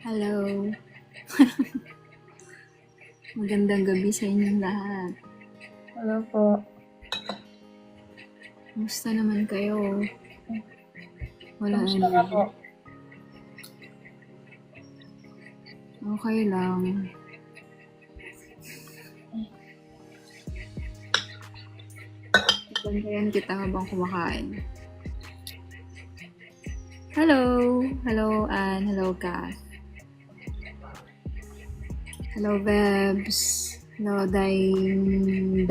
Hello. Magandang gabi sa inyong lahat. Hello po. Kumusta naman kayo? Wala Kamusta ka po? Okay lang. Bantayan kita habang kumakain. Hello! Hello, Ann. Hello, Kath. Hello, Bebs. Hello, Dina.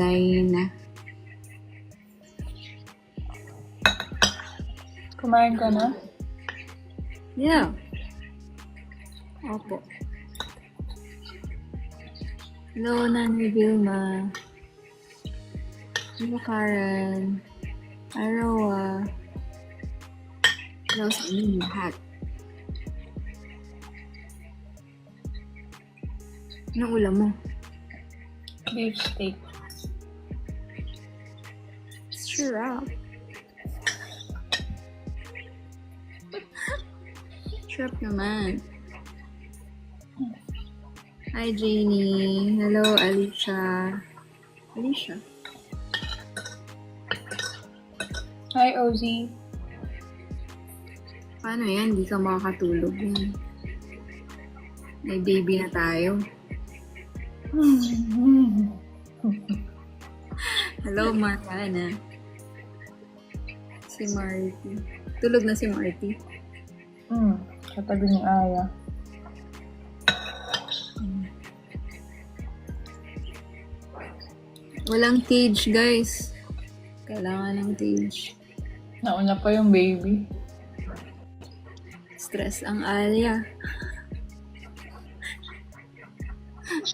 Kumain ka na? Yeah. Opo. Hello, Nanay Vilma. Hello, Karen. Arawa. Hello sa inyong lahat. Anong ulam mo? Beef steak. Sure up. Trap naman. Hi, Janie. Hello, Alicia. Alicia? Hi, Ozzy. Paano yan? Di ka makakatulog yan. May baby na tayo. Hello, Mariana. Si Marty. Tulog na si Marty. Katabi ni Aya. Walang cage, guys. Kailangan ng cage. Nauna pa yung baby. Stress ang Alia.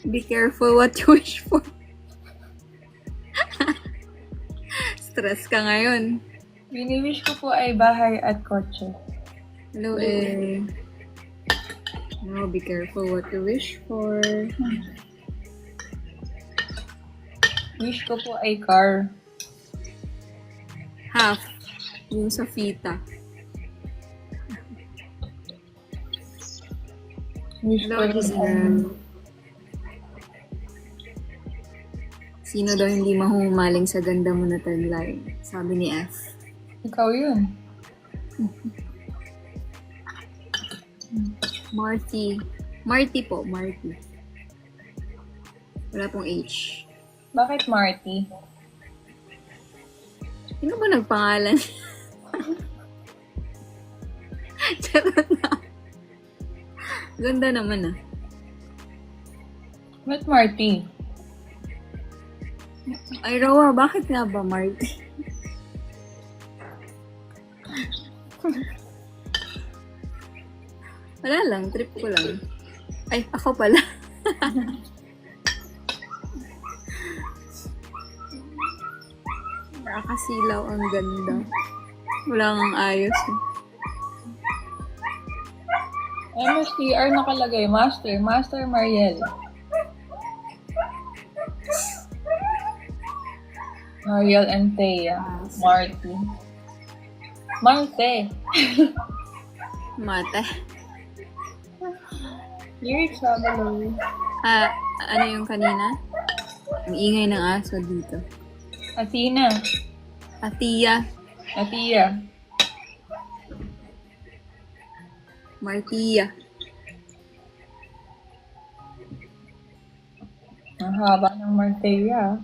Be careful what you wish for. Stress ka ngayon. Bini-wish ko po ay bahay at kotse. Hello, No, be careful what you wish for. Wish ko po ay car. Half. Yung sa fita. Wish ko Hello, rin Giselle. Sino daw hindi mahumaling sa ganda mo na taglay? Sabi ni F. ikaw yun. Marty. Marty po, Marty. Wala pong H. Bakit Marty? Sino ba nagpangalan? Charot na. Ganda naman ah. Ba't Marty? Ay, Rawa, bakit nga ba Marty? Wala lang, trip ko lang. Ay, ako pala. Nakakasilaw ang ganda. Wala ngang ayos. MSTR nakalagay. Master Mariel. Mariel and Thea. Marty. Marte. Mate. Lyrics ha, below. Ano yung kanina? Ang ingay ng aso dito. Athena. Atia. Atia. Martia. Ang haba ng Martea.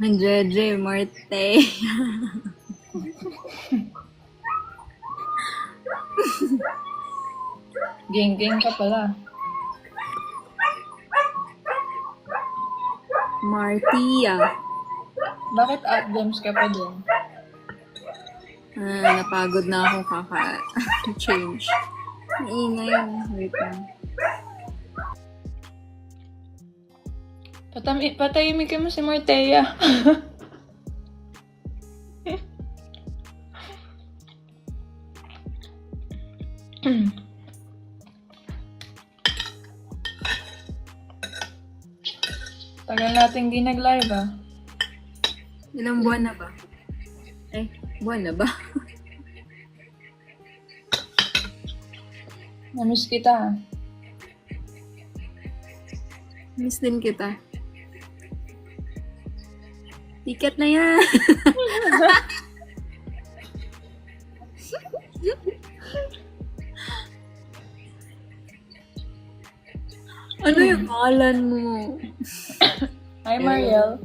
Ang Jeje, Marte. Geng-geng ka pala. Martia. Bakit out-gems ka pa din? Napagod na ako kaka-change. Ang ingay. Wait lang. Patahimikin mo si Martea. Tagal natin di nag-live ah. Ilang buwan na ba? Buwan na ba? Namiss kita. Miss din kita. Ticket na yan. Ano yung pangalan mo? Hi, Mariel.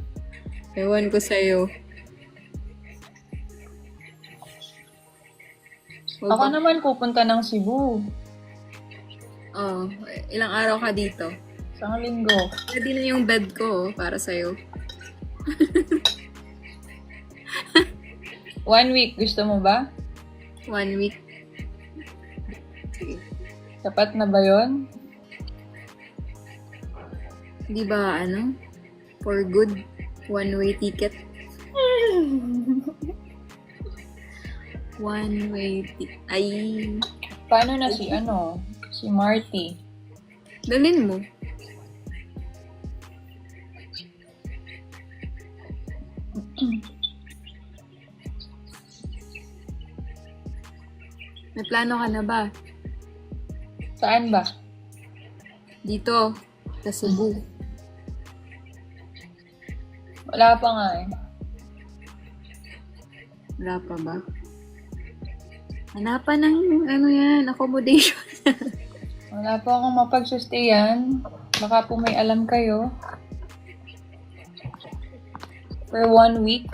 Ewan ko sa'yo. Ako naman pupunta ng Cebu. Oh, ilang araw ka dito? Isang linggo. Ready na yung bed ko para sa'yo. 1 week. Gusto mo ba? 1 week. Sige. Sapat na ba yun? Di ba, for good, one-way ticket? One-way ticket. Ay, Paano na si Marty? dalin mo. May plano ka na ba? Saan ba? Dito, sa Cebu. Wala pa nga eh. Wala pa ba? Hanapan ng, accommodation. Wala pa akong mapagsustayan. Baka po may alam kayo. For 1 week.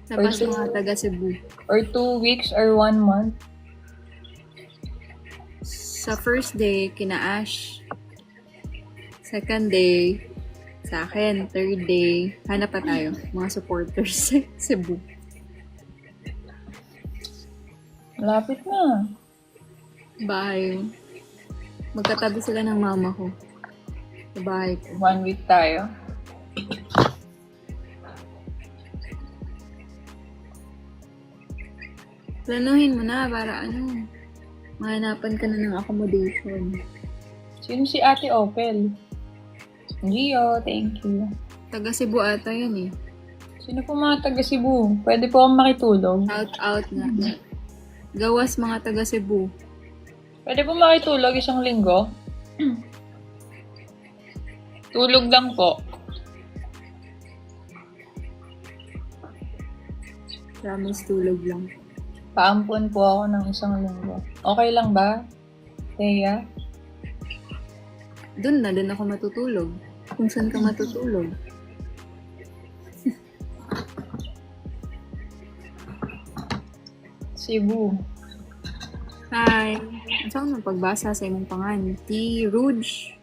Tapos mga taga Cebu. Or 2 weeks or 1 month. Sa first day, kina Ash. Second day, sa akin. Third day, hanap pa tayo. Mga supporters sa Cebu. Malapit na. Bahay. Magkatabi sila ng mama ko. Sa bahay ko. 1 week tayo. Planuhin mo na para mahanapan ka na ng accommodation. Sino si Ate Opel? Gio, thank you. Taga Cebu ata yan eh. Sino po mga taga Cebu? Pwede po akong makitulog. Shout out nga. Gawas mga taga Cebu. Pwede po makitulog 1 linggo? Tulog lang po. Promise tulog lang. Paampun po ako ng 1 linggo. Okay lang ba, Thea? Doon na din ako matutulog. Kung saan ka matutulog. Cebu. Hi! Saan mo pagbasa sa imong pangan? T. Rouge.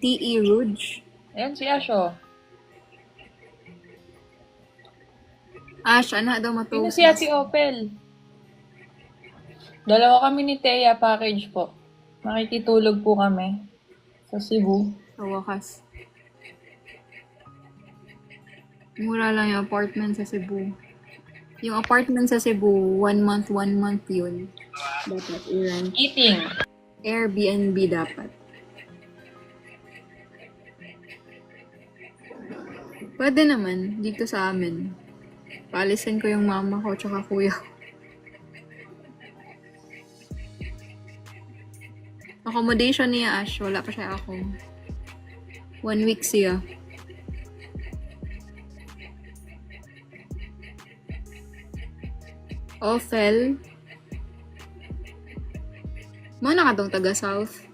T.E. Rouge. Ayan si Asho. Ash, daw Sino matulog. si Ate Opel? Dalawa kami ni Thea package po. Makikitulog po kami sa Cebu. Sa wakas. Mura lang yung apartment sa Cebu. Yung apartment sa Cebu, 1 month yun. Dapat i-rent. Eating. Airbnb dapat. Pwede naman, dito sa amin. Paalisin ko yung mama ko tsaka kuya ko. Accommodation niya, Ash. Wala pa siya ako. 1 week siya. Ophel. Mga nakatong taga-South.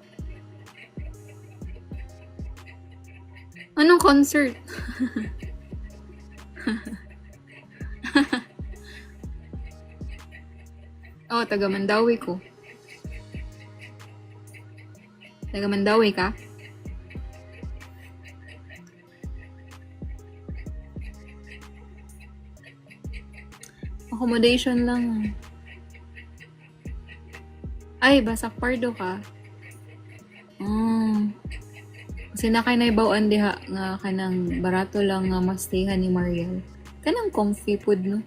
Anong concert? Oh, taga Mandawi ko. Taga Mandawi ka? Accommodation lang. Ay, Basak Pardo ka? Kasi na kay naibawaan diha nga kanang barato lang nga mastihan ni Mariel. Kanang comfy food, no?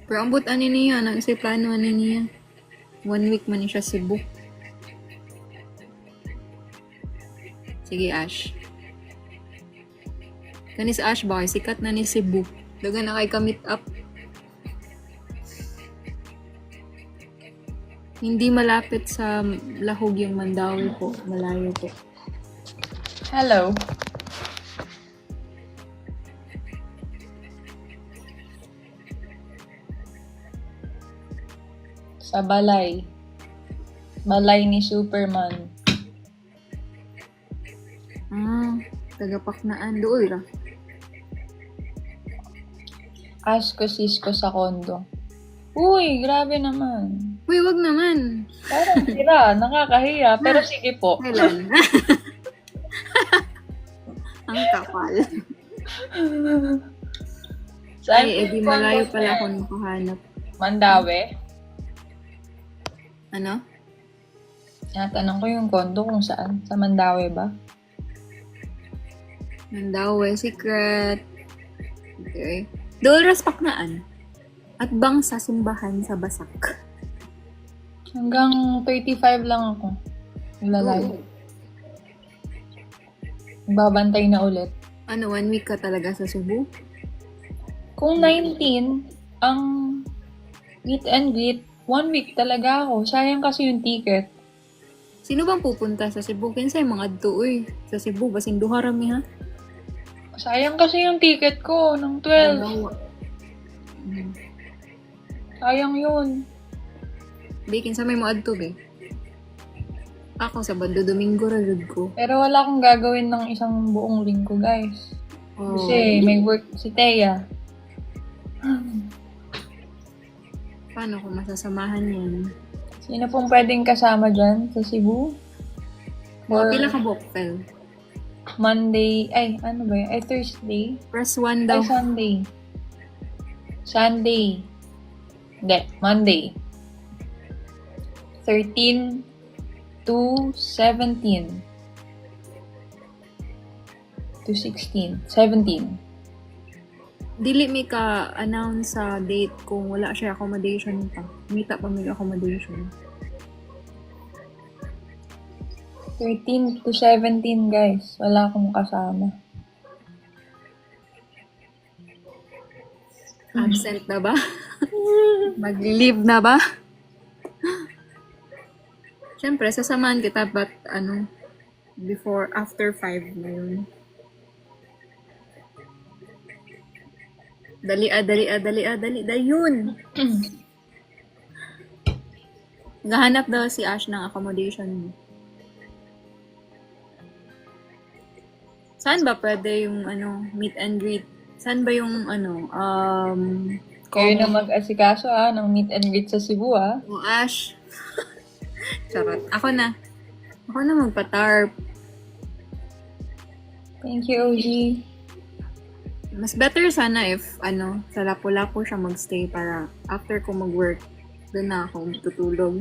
Pero ambot ani niya, nag-isip plano ani niya. 1 week man ni siya Cebu. Sige, Ash. Kanis Ash ba? Sikat na ni Cebu. Dagan na kay ka meet up. Hindi malapit sa Lahog yung Mandawi po. Malayo po. Hello. Sa balay. Balay ni Superman. Tagapaknaan. Doon ra. Asko sisko sa kondo. Uy, grabe naman. Uy, wag naman. Parang sira, nakakahiya. Pero sige po. Kailan? Ang kapal. Saan Ay, edi po malayo ang pala kondo ako niya? nakahanap. Mandawi? Ano? Tinatanong ko yung kondo kung saan. Sa Mandawi ba? Mandawi, secret. Okay. Dolras Paknaan. At bang sa simbahan sa Basak. Hanggang 35 lang ako. Lalayo. Babantay na ulit. Ano, 1 week ka talaga sa Cebu? Kung 19, ang meet and greet, 1 week talaga ako. Sayang kasi yung ticket. Sino bang pupunta sa Cebu? Kinsay mga adto, sa Cebu, basing duha rami ha? Sayang kasi yung ticket ko ng 12. Dalawa. Sayang yun. Di, kinsay may mga adto, be? Ako, Sabado, Domingo, ragod ko. Pero wala akong gagawin ng isang buong linggo, guys. Oh. Kasi may work si Thea. Paano ko masasamahan yan? Sino pong pwedeng kasama dyan sa Cebu? Or, pila ka boktel? Monday, ay, ano ba yun? Ay, Thursday? Press 1 Ay, daw. Sunday. Sunday. Hindi, Monday. 13 to 17. To 16. 17. Dili may ka-announce sa date kung wala siya accommodation pa. Mita pa may accommodation. 13 to 17, guys. Wala akong kasama. Absent na ba? Mag-leave na ba? Siyempre, sasamahan kita but after 5 na yun. Dali, yun! Gahanap daw si Ash ng accommodation mo. Saan ba pwede yung meet and greet? Saan ba yung Kayo na mag-asikaso ng meet and greet sa Cebu O Ash? Charot. Ako na magpa-tarp. Thank you, OG. Mas better sana if sa Lapu-Lapu siya magstay para after ko mag-work, doon na ako tutulog.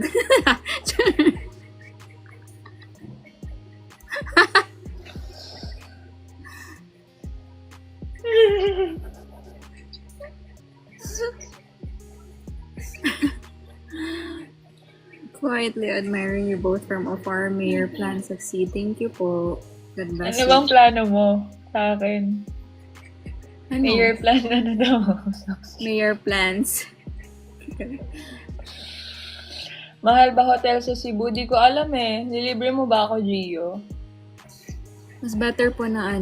Quietly admiring you both from afar. May your plans succeed. Thank you po. God bless Ano you. bang plano mo sa akin? Ano? May your plan na daw. May your plans. Mahal ba hotel sa Cebu? Di ko alam eh. Nilibre mo ba ako, Gio? Mas better po na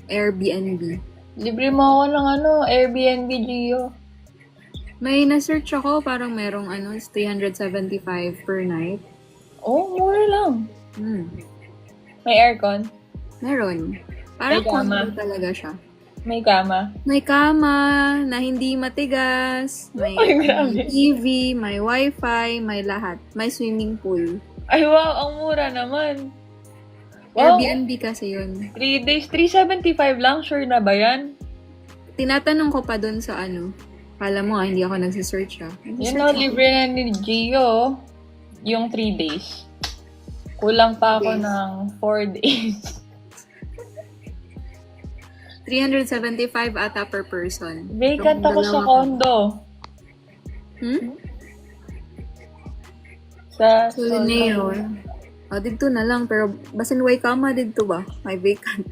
Airbnb. Libre mo ako ng Airbnb, Gio. May na-search ako, parang merong it's 375 per night. Oh, mura lang. Hmm. May aircon? Meron. Parang May kama. condo talaga siya. May kama? May kama na hindi matigas, may Ay, grabe. TV, may wifi, may lahat. May swimming pool. Ay, wow, ang mura naman. Wow, Airbnb kasi yun. 3 days, 375 lang? Sure na ba yan? Tinatanong ko pa dun sa Kala mo hindi ako nagsisearch Yun o, libre na ni Gio yung 3 days. Kulang pa ako Days. ng 4 days. 375 ata per person. Vacant Kung ako sa dalawa ka. condo. Sa Solineo. Dito na lang. Pero basin way kama dito ba? May vacant.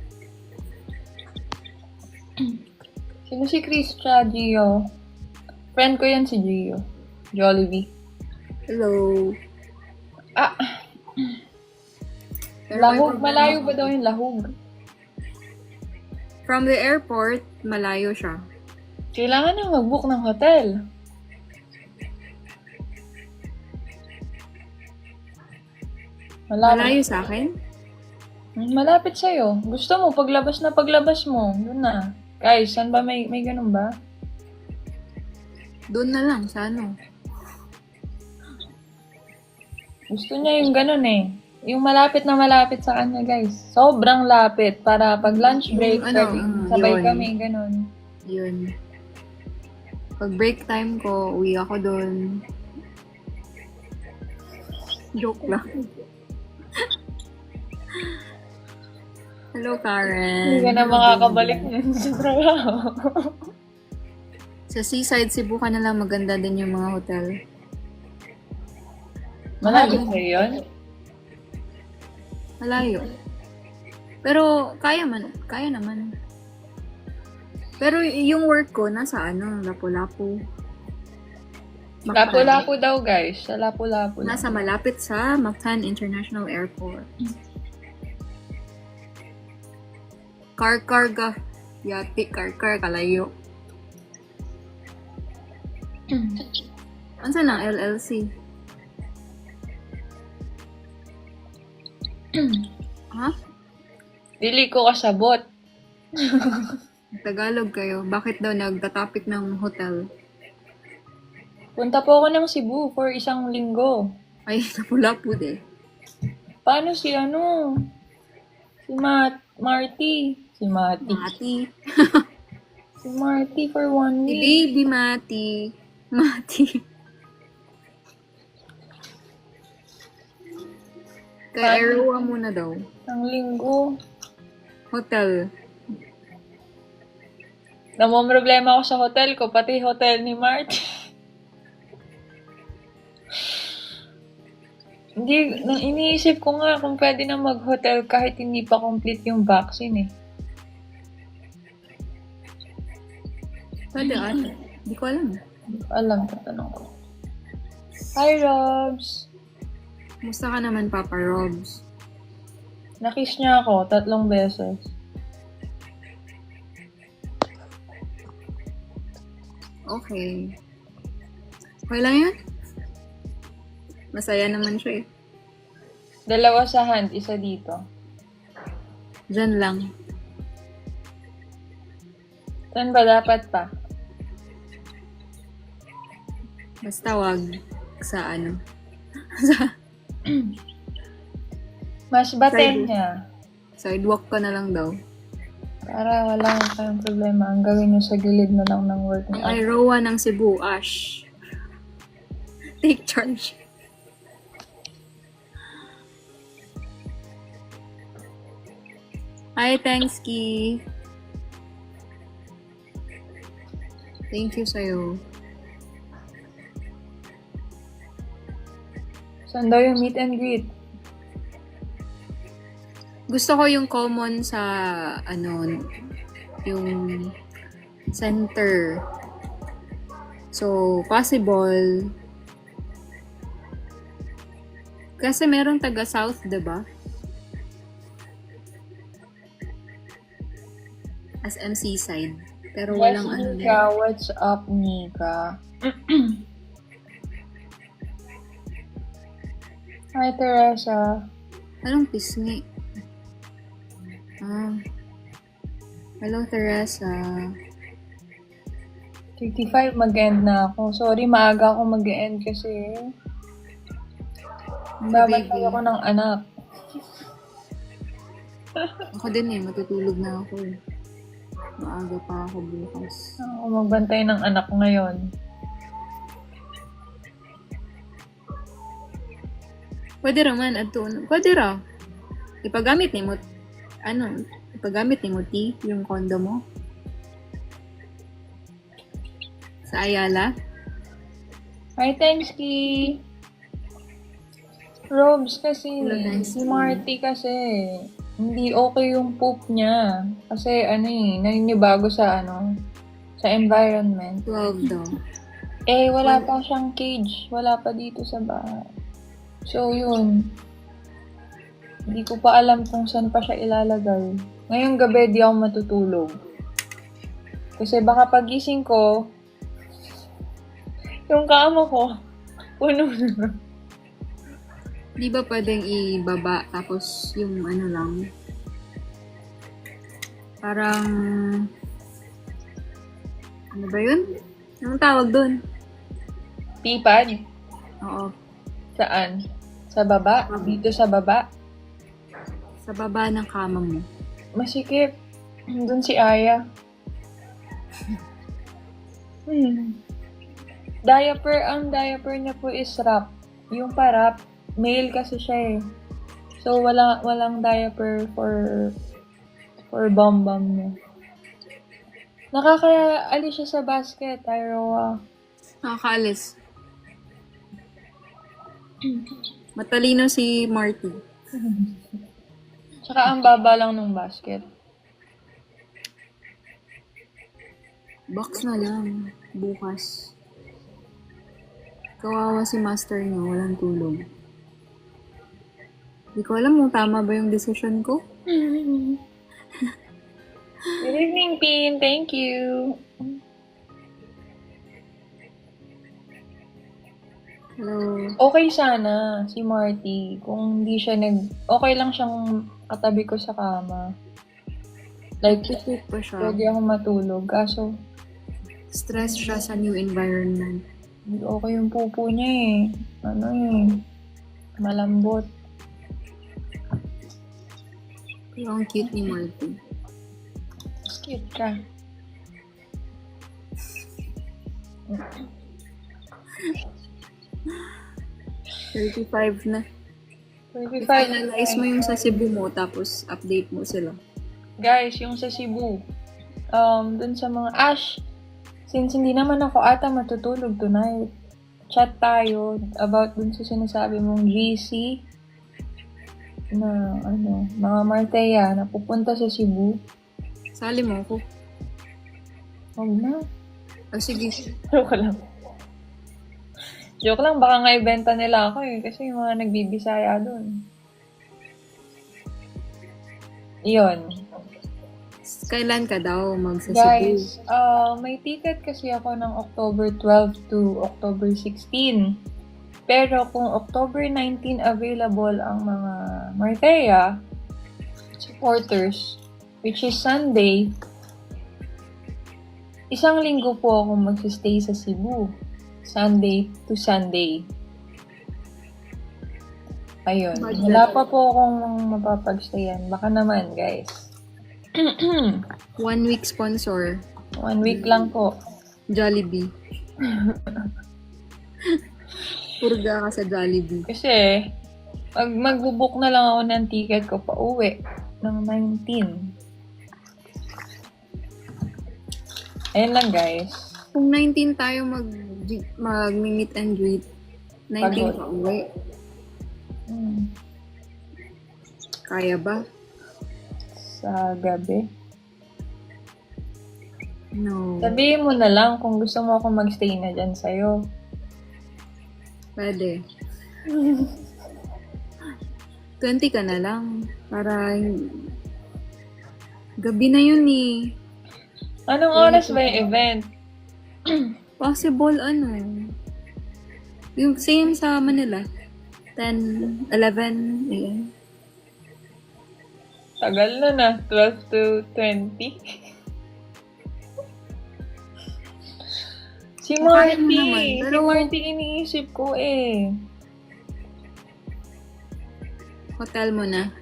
Sino si Kristia, Gio? Friend ko yan si Gio. Jollibee. Hello. Ah, Pero may Lahog. problema Malayo ko. ba daw yung Lahog? From the airport, malayo siya. Kailangan na mag-book ng hotel. Malayo sa akin? Malapit sa'yo. Gusto mo, paglabas mo. Doon na. Guys, saan ba may ganun ba? Doon na lang, sa ano? Gusto niya yung ganun eh. Yung malapit na malapit sa kanya, guys. Sobrang lapit. Para pag lunch break, Yung ano, pwedeng sabay yun. kami, ganun. Yun. Pag break time ko, uwi ako doon. Joke lang. Hello, Karen. Hindi ka na makakabalik sa trabaho. Sa seaside Cebu ka na lang maganda din yung mga hotel. Malapit sa'yo yun? Malayo. Pero kaya naman. Pero yung work ko nasa Lapu-Lapu. Mactan. Lapu-Lapu daw, guys. Sa Lapu-Lapu. Nasa malapit sa Mactan International Airport. Karkarga. Yati, kalayo. Ansa na LLC? Ha? Dili ko kasabot. Tagalog kayo. Bakit daw nagta-topic ng hotel? Punta po ako ng Cebu for isang linggo. Ay, Lapu-Lapu de. Paano si Si Marty. Si Marty. Mati. Si Marty for 1 Si week. Baby Mati. Mati. Kaya Aeroa muna daw. Isang linggo. Hotel. Namomroblema ako sa hotel ko, pati hotel ni Marty. Iniisip ko nga kung pwede na mag-hotel kahit hindi pa complete yung vaccine eh. Pwede ate. Hindi ko alam. Hindi ko alam, tatanong ko. Hi, Robs! Musta ka naman, Papa Robs? Nakiss niya ako 3 beses. Okay. Okay lang yan? Masaya naman siya eh. 2 sa hand, 1 dito. Diyan lang. Saan ba dapat pa? Basta wag sa Mas batin Side. niya. sidewalk ka na lang daw. Para wala kayong problema. Ang gawin niyo sa gilid na lang ng work niya. Ay, Roa ng Cebu, Ash. Take charge. Hi, thanks, Ki. Thank you sa'yo. Saan daw yung meet and greet? Gusto ko yung common sa, yung center. So, possible. Kasi merong taga-south, diba? As MC side. Pero walang Nika, what's up, Nika? Hi, Teresa. Anong pisngi? Hello, Teresa. 55, mag-end na ako. Sorry, maaga ako mag-end kasi babantay ako ng anak. Ako din matutulog na ako eh. Maaga pa ako bukas. Ako magbantay ng anak ngayon. Pwede raman, pwede ra. Ipagamit ni mo, yung kondo mo? Sa Ayala? Hi, thanks, Ki. Robs kasi, Hello, thanks, si Ki. Marty kasi, hindi okay yung poop niya. Kasi naninibago sa sa environment. 12 daw. Wala pa siyang cage. Wala pa dito sa bahay. So, yun. Hindi ko pa alam kung saan pa siya ilalagay. Ngayong gabi, di ako matutulog. Kasi baka pagising ko, yung kama ko, puno na. Di ba pwedeng ibaba tapos yung ano lang? Parang... Ano ba yun? Anong tawag doon? Pipad? Oo. Saan? Sa baba? Dito sa baba? Sa baba ng kama mo. Masikip. Doon si Aya. Ang diaper niya po is wrap. Yung parap, male kasi siya eh. So, walang diaper for bum-bum niya. Nakakaalis siya sa basket, Tyroa. Nakakaalis. Matalino si Marty. Tsaka ang baba lang ng basket. Box na lang. Bukas. Kawawa si master niya. Walang tulog. Hindi ko alam kung tama ba yung decision ko. Good evening, Pin. Thank you. Hello. Okay sana si Marty kung hindi siya okay lang siyang katabi ko sa kama. Like, Pitik pa siya. pwede ako matulog. Kaso, Stress siya sa new environment. hindi okay yung pupo niya eh. Malambot. Pero ang cute ni Marty. Cute ka. $35 na. 35. Finalize mo yung sa Cebu mo, tapos update mo sila. Guys, yung sa Cebu, dun sa mga since hindi naman ako ata matutulog tonight, chat tayo about dun sa sinasabi mong GC na mga Marteya na pupunta sa Cebu. Sali mo ako. Huwag na. Sige. Joke lang. Joke lang, baka nga ibenta nila ako kasi yung mga nagbibisaya dun. Iyon. Kailan ka daw magsa Cebu? Guys, may ticket kasi ako ng October 12 to October 16. Pero kung October 19 available ang mga Marteya supporters, which is Sunday, isang linggo po ako magsistay sa Cebu. Sunday to Sunday. Ayun. Wala pa po akong mapapagstayan. Baka naman, guys. 1 week sponsor. 1 week lang po. Jollibee. Purga ka sa Jollibee. Kasi, magbubook na lang ako ng ticket ko pa uwi ng 19. Ayun lang, guys. Kung 19 tayo mag-meet and greet, 19 pa uwi. Kaya ba? Sa gabi. No. Sabihin mo na lang kung gusto mo ako magstay na dyan sa'yo. Pwede. 20 ka na lang. Para gabi na yun eh. Anong oras ba yung event? Possible yung same sa Manila. 10, 11 a.m. Tagal na 12 to 20. Si Kakain mo Marty. naman, Si pero- Marty iniisip ko eh. Hotel mo na.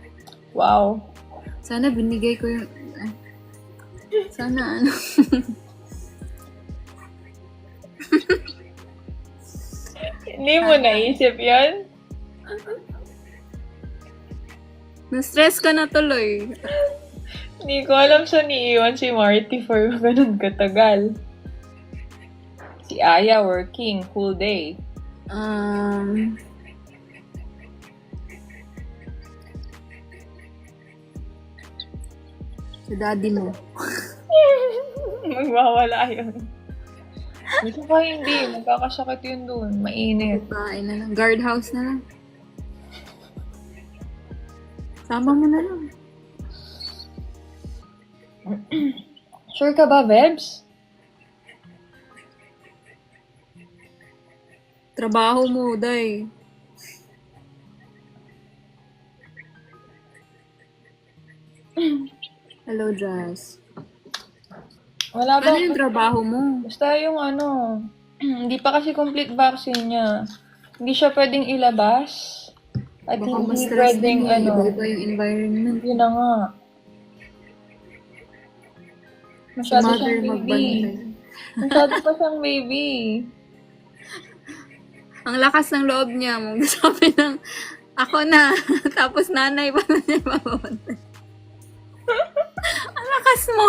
Wow. Sana binigay ko yung... Sana Hindi mo naisip yan? Na-stress ka na tuloy. Hindi ko alam saan iiwan si Marty for ganun katagal. Si Aya working full day. Sa daddy mo. Magwawala yun. Hindi ka hindi. Magkakasakit yun doon. Mainit. Bahay na lang. Guardhouse na lang. Sama mo na lang. Sure ka ba, Bebs? Trabaho mo, day. Hello, Jazz. Wala ba? Ano yung trabaho mo? Basta yung ano, hindi pa kasi complete vaccine niya. Hindi siya pwedeng ilabas. At Baka hindi ma-stress pwedeng din eh. ano. Iba-iba yung environment. Yun na nga. Sa Masyado mother siyang baby. magbantay. Masyado pa siyang baby. Ang lakas ng loob niya. Sabi ng, ako na. Tapos nanay pa na niya mababantay. Ang lakas mo.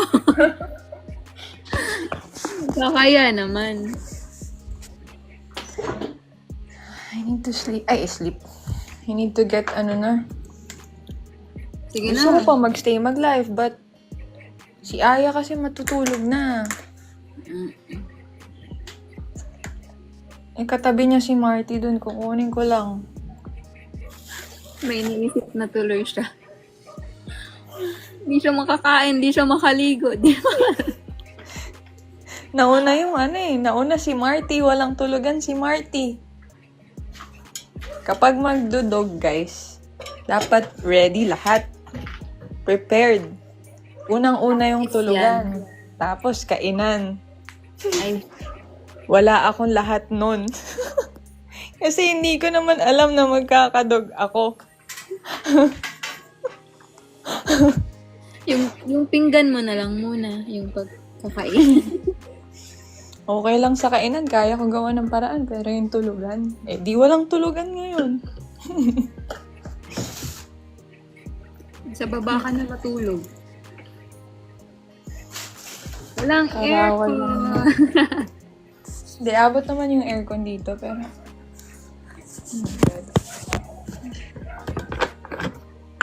Kaya naman. I need to sleep. Ay, sleep. I need to get ano na. Sige Gusto ko na. pa magstay mag-live, but si Aya kasi matutulog na. Eh, katabi niya si Marty dun. Kukunin ko lang. May iniisip na tuloy siya. Hindi siya makakain, hindi siya makaligo. Di ba? Nauna yung ano eh. Nauna si Marty. Walang tulugan si Marty. Kapag magdudog, guys, dapat ready lahat. Prepared. Unang-una yung tulugan. Tapos kainan. Ay, Wala akong lahat nun. Kasi hindi ko naman alam na magkakadog ako. yung pinggan mo na lang muna, yung pagkakain. Okay lang sa kainan, kaya ko gawa ng paraan, pero yung tulugan, eh di walang tulugan ngayon. Sa baba ka na matulog. Walang Karawal aircon. lang. Di, abot naman yung aircon dito, pero...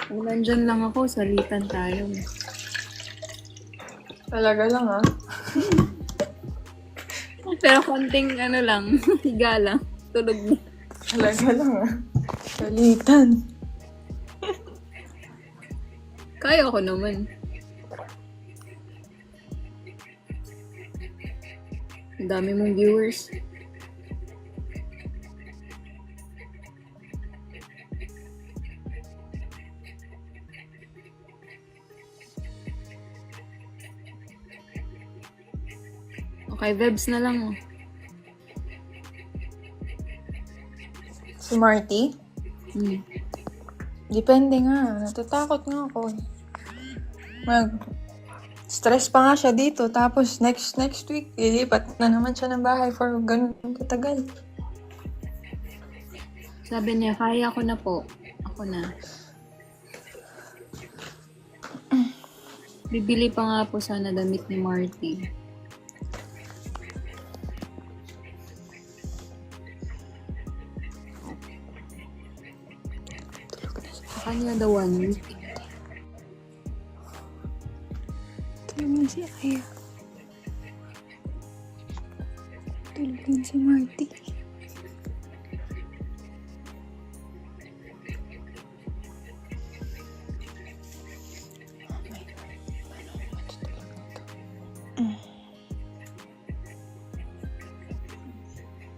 Kung nandyan lang ako, salitan tayo. Talaga lang, ah. Pero konting ano lang, higa lang, tulog na. Talaga lang, ah. Salitan. Kaya ko naman. Ang dami mong viewers. Okay, Vebs na lang oh. Si Marty? Depende nga. Natatakot nga ako. Stress pa nga siya dito. Tapos next week, ilipat na naman siya ng bahay for ganun katagal. Sabi niya, kaya ko na po. Ako na. Bibili pa nga po sana damit ni Marty. Sa kanya daw 1 week. Tulog na si Aya. Tulog din si Marty.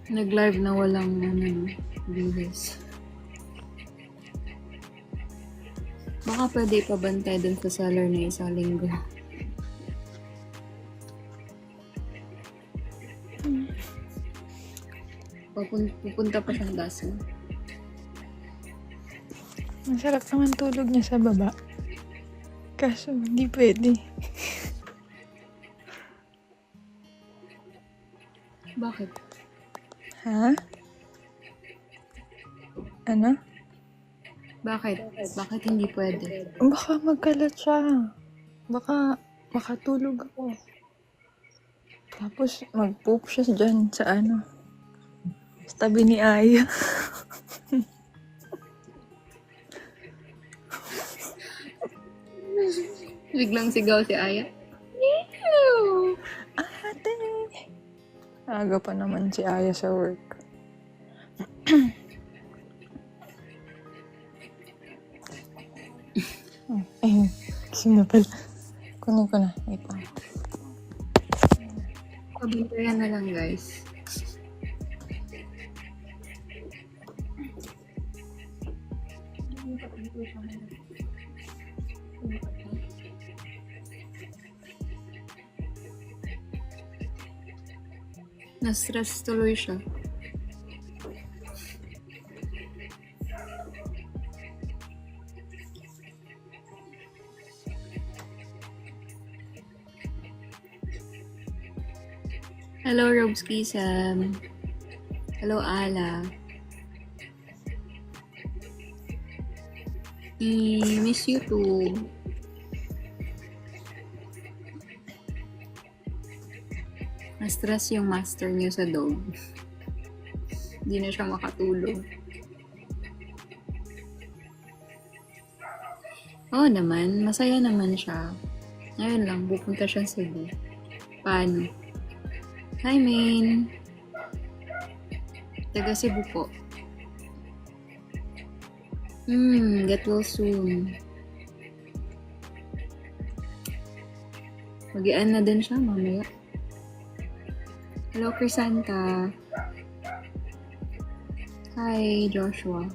Nag-live na walang viewers. Baka pwede ipabantay dun sa seller na isang linggo. Pupunta pa siyang Daso. Masarap naman tulog niya sa baba. Kaso, hindi pwede. Bakit? Ha? Ano? Bakit? Bakit hindi pwede? Baka magkalat siya. Baka makatulog ako. Tapos mag-poop siya dyan sa ano. Sa tabi ni Aya. Biglang sigaw si Aya. Ate! Aga pa naman si Aya sa work. Sino pala? Kunin ko na. Wait lang. Pabantayan na lang, guys. Na-stress tuloy siya. Hello, Robski Sam. Hello, Ala. Miss you too. Na-stress yung master niyo sa dog. Hindi na siya makatulog. Oo naman, masaya naman siya. Ngayon lang, pupunta siya sa Cebu. Paano? Hi, Main. Taga Cebu po. Get well soon. Mag-ian na din siya mamaya. Hello, Crisanta. Hi, Joshua.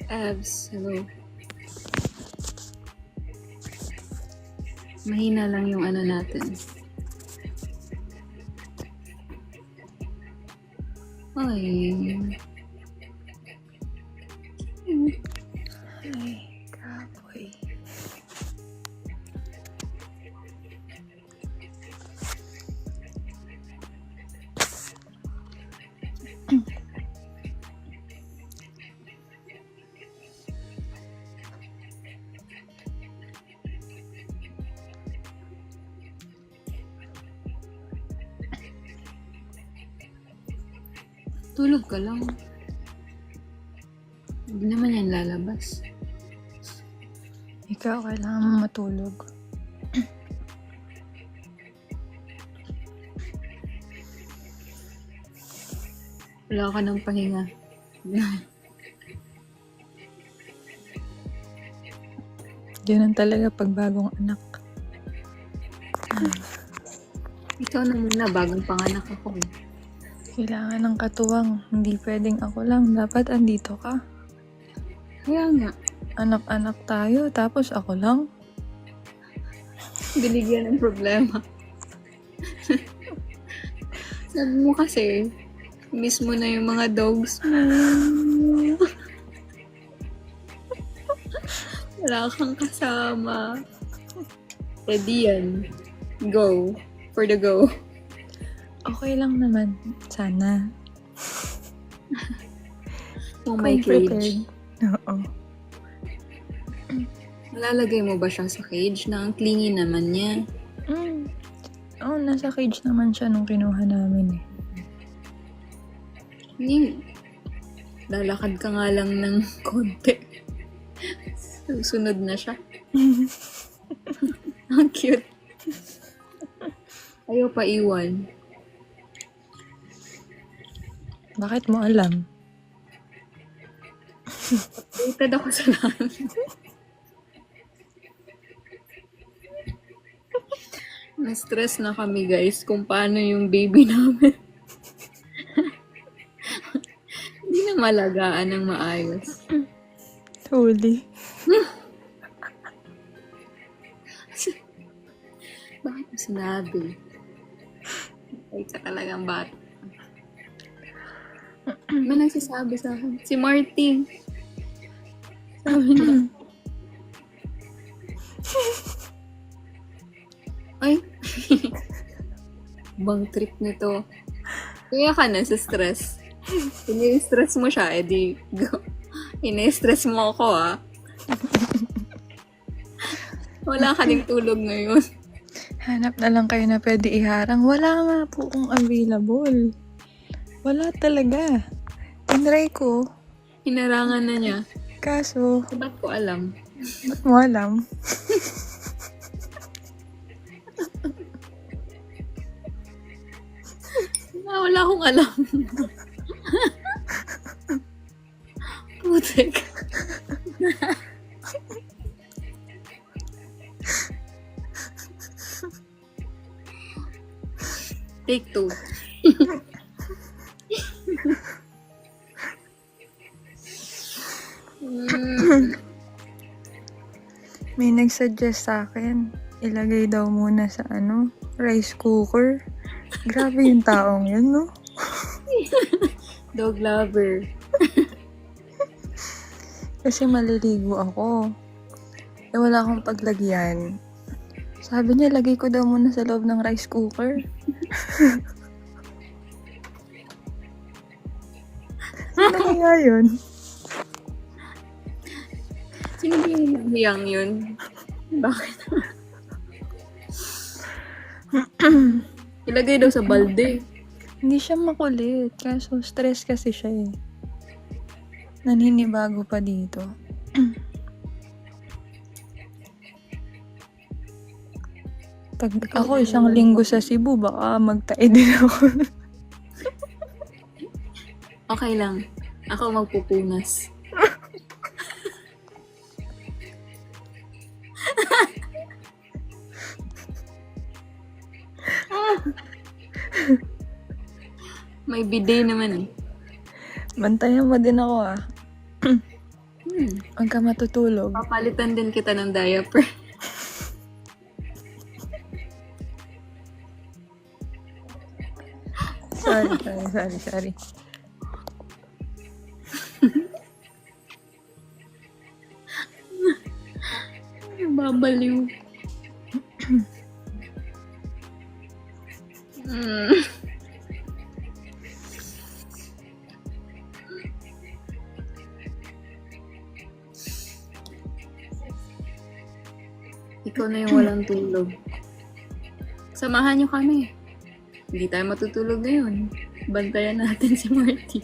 Abs, hello. Mahina lang yung ano natin. Ay. Ay, kapoy. Tulog ka lang. Hindi naman yan lalabas. Ikaw, kailangan mo matulog. Wala ka ng pahinga. Ganun talaga pag bagong anak. Ikaw na muna, bagong panganak ako. Kailangan ng katuwang. Hindi pwedeng ako lang. Dapat andito ka. Kaya nga, Anak-anak tayo, tapos ako lang. binigyan ng problema. Sabi mo kasi, miss mo na yung mga dogs mo. Wala kang kasama. Ready yan. Go. For the go. Okay lang naman. Sana. Oh my cage. Oo. Malalagay mo ba siya sa cage na ang clingy naman niya? Oo, nasa cage naman siya nung kinuha namin eh. Hindi. Lalakad ka nga lang ng konti. Susunod na siya. Ang cute. Ayaw pa iwan. Bakit mo alam? Updated ako sa lahat. Na-stress na kami guys kung paano yung baby namin. Hindi na malagaan ng maayos. Huli. Bakit mo sinabi? Ay ka talagang bata. May nagsasabi sa akin. Si Marty. Sabi niya. Ay. Bang trip nito. Kaya ka na sa stress. Ini-stress mo siya, edi go. Ini-stress mo ako, ah. Wala ka ding tulog ngayon. Hanap na lang kayo na pwede iharang. Wala nga po kung available. Wala talaga. Tinry ko. Hinarangan na niya. Kaso, Ba't ko alam? ba't mo alam? Wala akong alam. Teka. Take two. May nagsuggest sa akin, ilagay daw muna sa rice cooker. Grabe yung taong yun, no? Dog lover. Kasi maliligo ako. Eh, wala akong paglagyan. Sabi niya, lagay ko daw muna sa loob ng rice cooker. Ano kaya yun? Sino ba yung hiyang yun? Bakit? Ilagay daw sa balde. Hindi siya makulit. Kaso stress kasi siya eh. Naninibago pa dito. Pag ako isang linggo sa Cebu, baka magtae din ako. Okay lang. Ako magpupunas. May bidet naman eh. Bantayan mo din ako ah. Huwag ka matutulog. Papalitan din kita ng diaper. Sorry. Babaliw. Ikaw na yung walang tulog. Samahan niyo kami. Hindi tayo matutulog ngayon. Bantayan natin si Marty.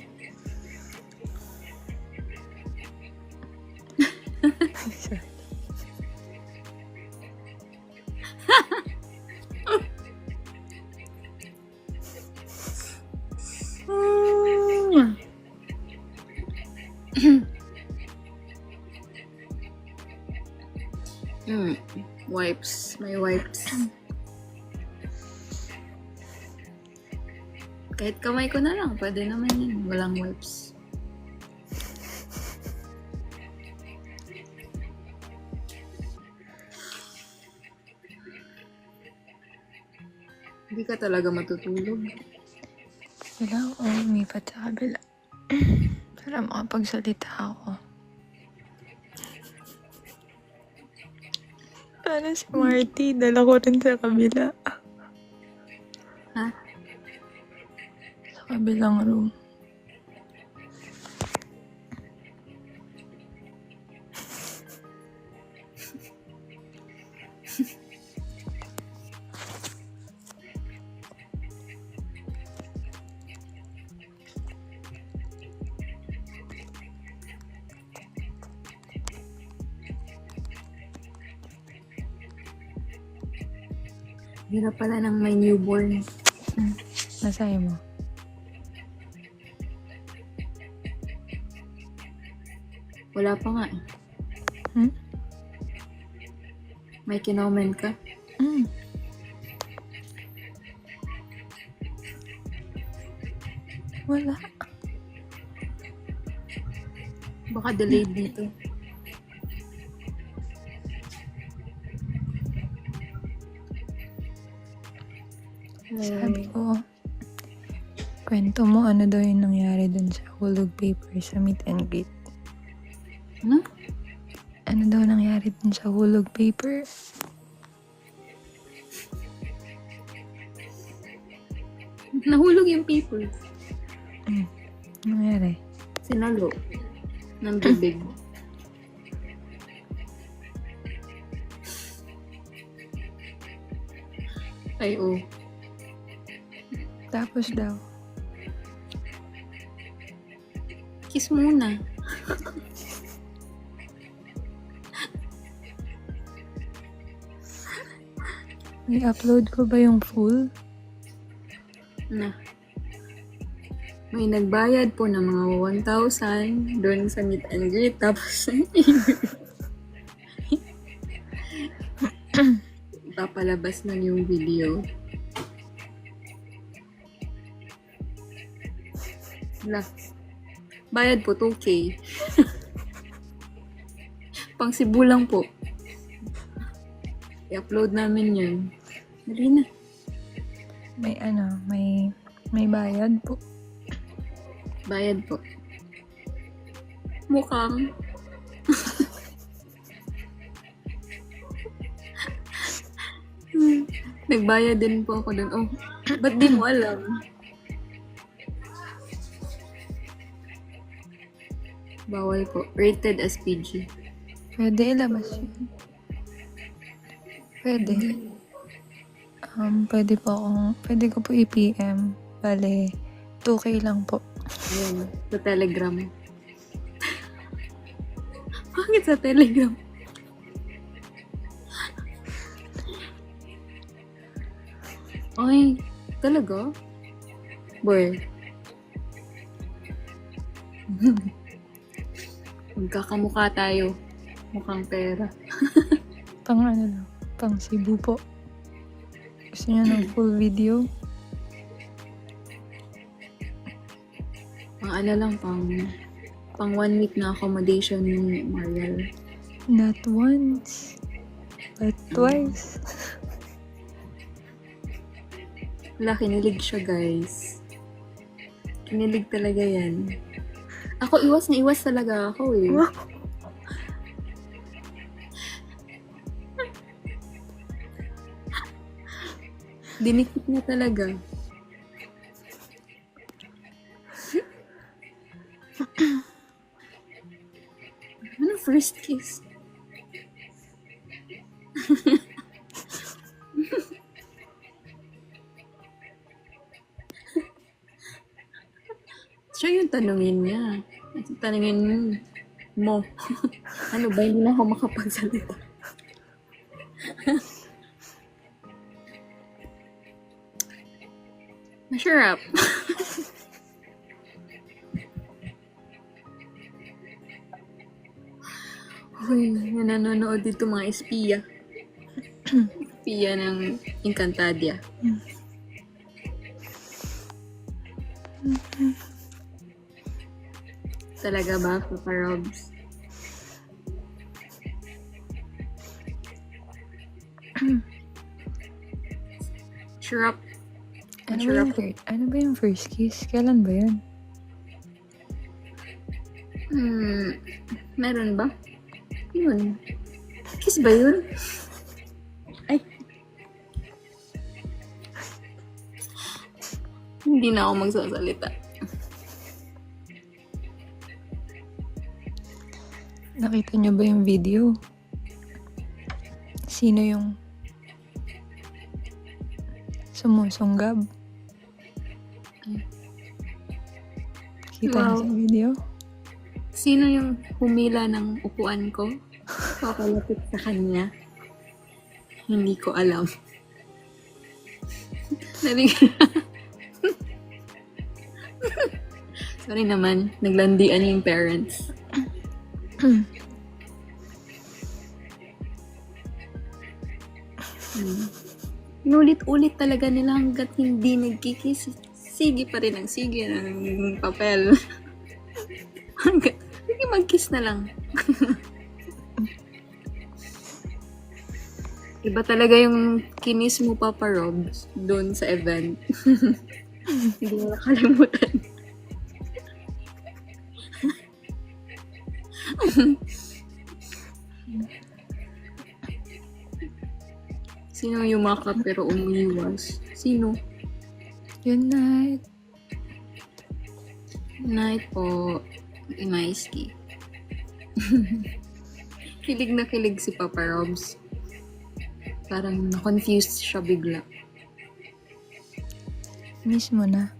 Wipes. May wipes. Kahit kamay ko na lang. Pwede naman yun. Walang wipes. Hindi ka talaga matutulog. Wala ako umipat sa kabila. Para makapagsalita ako. Paano si Marty? Dala ko rin sa kabila. Ha? Sa kabilang room. Hirap pala ng may newborn. Nasaya mo? Wala pa nga eh. May kinomen ka? Wala. Baka delayed dito. Sabi ko, kwento mo ano daw yung nangyari dun sa hulog paper sa meet and greet. Ano? Ano daw nangyari dun sa hulog paper? Nahulog yung paper. Ano nangyari? Sinalo. Ng bibig. Ay, oh. Tapos daw, Kiss muna. i-upload ko ba yung full? Na. May nagbayad po ng mga 1,000 doon sa meet and greet. Tapos, papalabas lang yung video. Wala. Bayad po, 2K. Pang Cebu lang po. I-upload namin yun. Dali na. May bayad po. Bayad po. Mukhang. Nagbayad din po ako dun. Oh, ba't di mo alam? Bawal po. Rated as PG. Pwede ilabas yun. Pwede. Pwede ko po i-PM. Bale, 2K lang po. Ayan, sa Telegram. Bakit sa Telegram? Ay, talaga? Boy. Magkakamukha tayo. Mukhang pera. Pang Cebu po. Gusto niyo ng full video? Pang 1 week na accommodation ni Mariel. Not once, but twice. Wala, kinilig siya, guys. Kinilig talaga yan. Ako, iwas na iwas talaga ako eh. Dinikit niya talaga. Ano first kiss? Siya yung tanungin niya. Tanungin mo. Ano ba, hindi na ako makapagsalita. Masarap. Uy, nanonood dito mga espiya. Espiya ng Encantadia. Talaga ba, Papa Robs? Shrap. Ano ba yung first kiss? Kailan ba yun? Meron ba? Yun. Kiss ba yun? Ay. Hindi na ako magsasalita. Nakita niyo ba yung video? Sino yung sumusunggab? Kita niyo sa video? Sino yung humila ng upuan ko? Papalapit sa kanya? Hindi ko alam. Sorry naman, naglandian yung parents. Inulit-ulit talaga nila hanggat hindi nagkikis. Sige pa rin ang sige ng papel. Hanggat, sige mag-kiss na lang. Iba talaga yung kinis mo, Papa Robs, doon sa event. Hindi mo nakalimutan. Sino yumakap pero umiiwas? Sino? Yun night. Night po. Imaiski. Kilig na kilig si Papa Robs. Parang na-confused siya bigla. Miss mo na.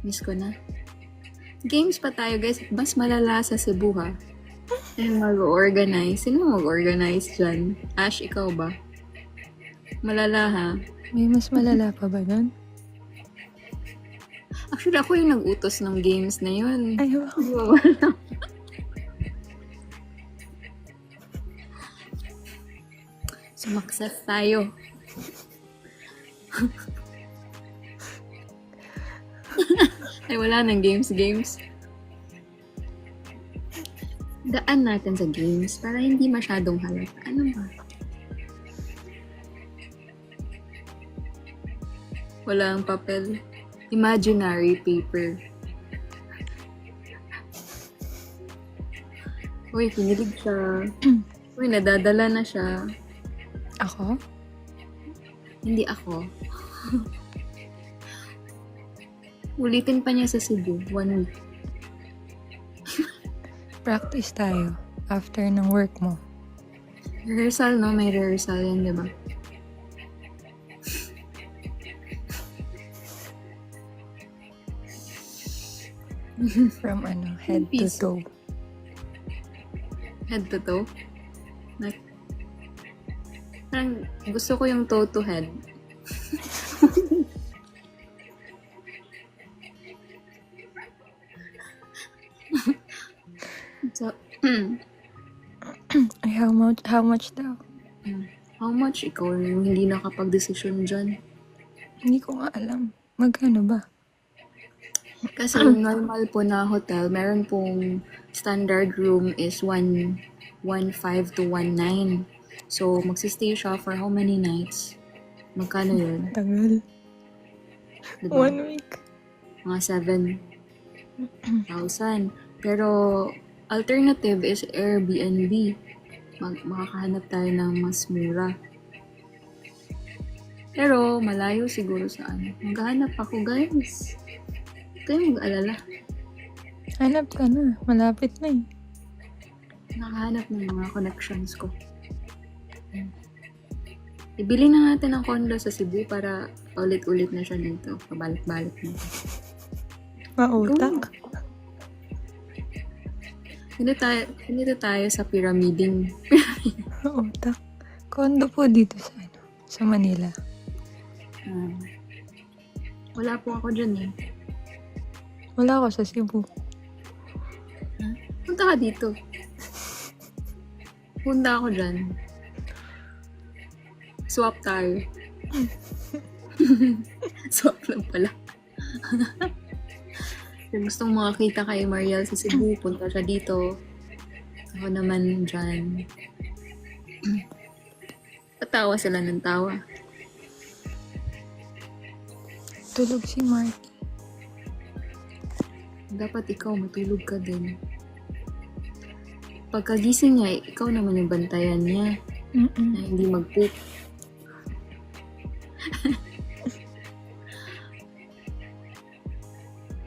Miss ko na. Games pa tayo, guys. Mas malala sa Cebu, ha? And mag-organize. Sino mag-organize dyan? Ash, ikaw ba? Malala, ha? May mas malala pa ba nun? Actually, ako yung nag-utos ng games na yun. Ay, wow. Di ba wala? Sumakses tayo. Ay, wala nang games. Daan natin sa games para hindi masyadong halata. Ano ba? Walang papel. Imaginary paper. Uy, kinilig siya. Uy, nadadala na siya. Ako? Hindi ako. Ulitin pa niya sa Cebu. 1 week. Practice tayo after ng work mo. Rehearsal, no? May rehearsal yan, di ba? From head to Peace. toe. Head to toe. Like, parang gusto ko yung toe to head. So, Ay, how much daw? how much ikaw yung hindi nakapag-desisyon dyan? Hindi ko nga alam. Magkano ba? Kasi yung normal po na hotel, meron pong standard room is 1.5 to 1.9. So, magsistay siya for how many nights? Magkano yun? Tagal. Diba? 1 week. Mga 7,000. Pero, alternative is Airbnb. Makakahanap tayo ng mas mura. Pero, malayo siguro sa ano. Maghahanap ako, guys. Huwag kayong mag-alala. Hanap ka na. Malapit na eh. Nakahanap ng mga connections ko. Ibili na natin ang condo sa Cebu para ulit-ulit na siya dito. Pabalik-balik na. Mautak. Dito tayo sa pyramiding. Mautak. Kondo po dito sa Manila. Wala po ako dyan eh. Wala ako sa Cebu. Punta ka dito. Punta ako dyan. Swap tayo. Swap lang pala. Kung gustong makakita kay Mariel sa Cebu, punta siya dito. Ako naman dyan. Patawa sila ng tawa. Tulog si Marky. Dapat ikaw matulog ka din. Pagkagising niya, ikaw naman yung bantayan niya na hindi mag-poop.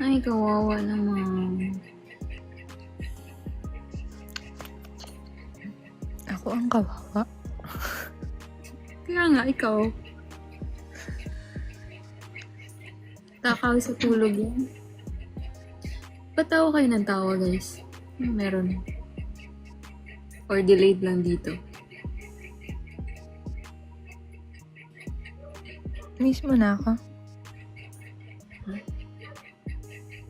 Ay, kawawa naman. Ako ang kawawa. Kaya nga, ikaw. Takaw sa tulog yan. Patawa kayo ng tawa, guys. Meron. Or delayed lang dito. Miss mo na ako.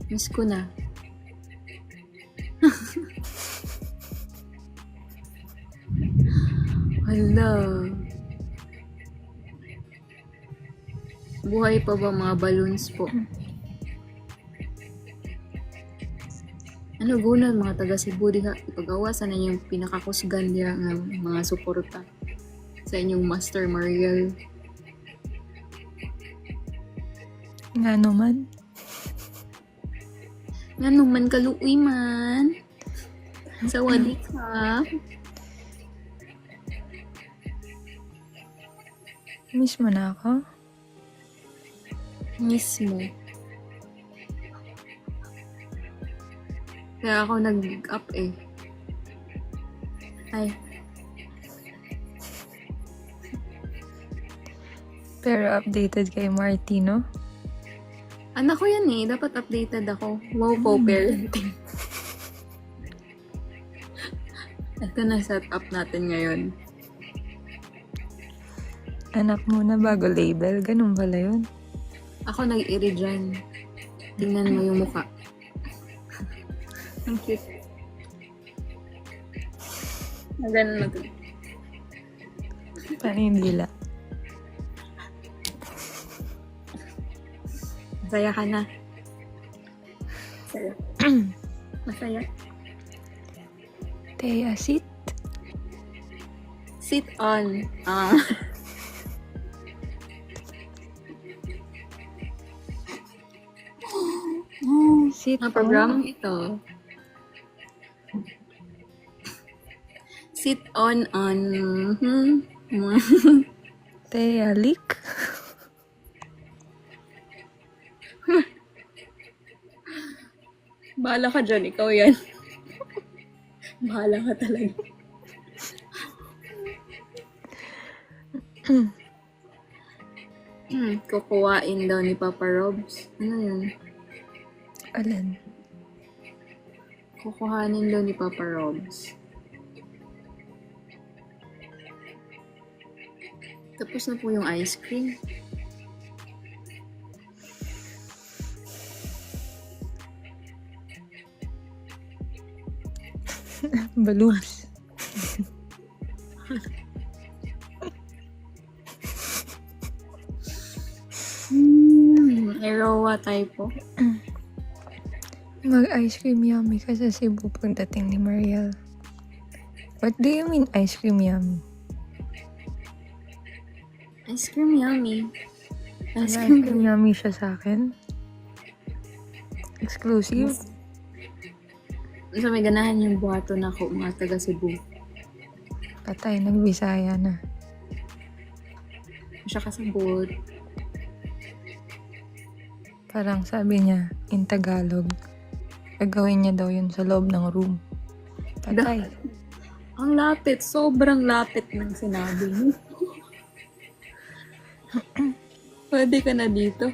Miss ko na. Hala. Buhay pa ba mga balloons po? Ano gunan mga taga Cebu diha ipagawasan na yung pinakakusgan diha nga mga suporta sa inyong Master Mariel. Nga naman. Nga naman kaluoy man. Sawadee ka. Miss mo na ako? Mismo. Kaya ako nag-up eh. Ay. Pero updated kay Martino? Anak ko yan eh. Dapat updated ako. Wow po, parenting. Ito na set up natin ngayon. Anak muna bago label. Ganun pala yun. Ako nag-iri dyan. Tingnan mo yung mukha. Ang cute. Ganun na to. Paano yung dila? Masaya ka na. Masaya. Masaya. Teya, sit. Sit on. Sit Ang program ito. Sit on. Teya, lick. Bahala ka dyan. Ikaw yan. Bahala ka talaga. Kukuhain daw ni Papa Robs. Ano yun? Alin? Kukuhanin daw ni Papa Robs. Tapos na po yung ice cream. Balubs. Erowa typo. Mag-ice cream yummy ka sa Cebu pagdating ni Mariel. What do you mean ice cream yummy? Ice cream yummy. Ice Ice cream cream yummy siya sa akin. Exclusive. So may ganahan yung buhato na ako mga taga Cebu. Patay, nagbisaya na. Siya kasabot. Parang sabi niya, in Tagalog, gagawin niya daw yun sa loob ng room. Patay. Ang lapit. Sobrang lapit ng sinabi mo. Pwede ka na dito.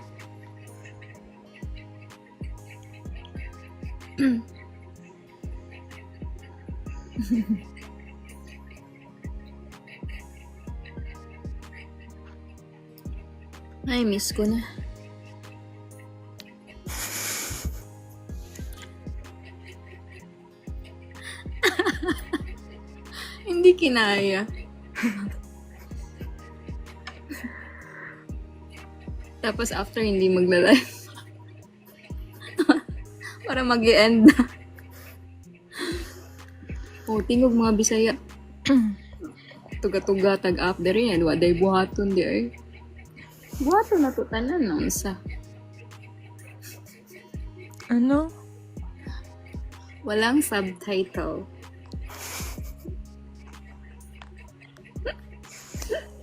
Ay, miss ko na. Hindi kinaya. Tapos after, hindi magla-live. Para mag-i-end na. Oh, tingog mga Bisaya. Tuga-tuga, tag-after yan. Waday buhaton di ay. Buhaton na to tanan, no? Isa. Ano? Walang subtitle.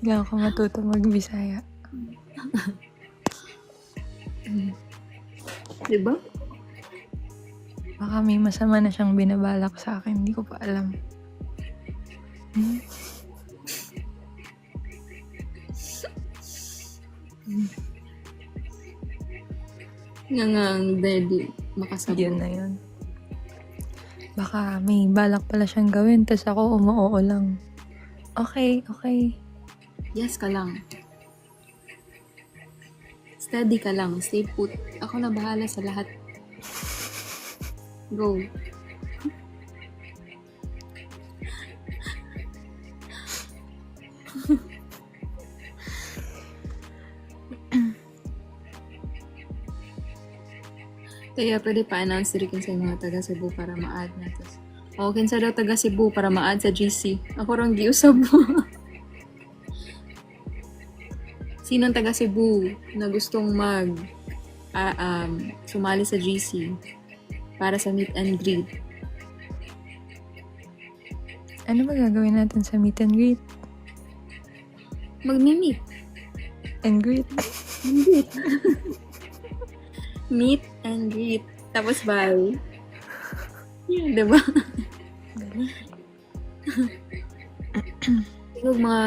Hindi ako matuto mag-Bisaya. Diba? Baka may masama na siyang binabalak sa akin. Hindi ko pa alam. Nga nga ang daddy makasabot. Yun na yun. Baka may balak pala siyang gawin, tas ako umuoo lang. Okay, okay. Yes ka lang. Steady ka lang. Stay put. Ako na bahala sa lahat. Go. Kaya pwede pa-announce rin sa mga taga Cebu para ma-add na to. O, kinsa daw taga Cebu para ma-add sa GC. Ako rong giusab mo. Sinong taga Cebu na gustong sumali sa GC para sa meet and greet? Ano ba gagawin natin sa meet and greet? Magmi-meet. And greet? Meet. Meet and greet. Tapos bye. Yeah, diba? Galing. Tingog mga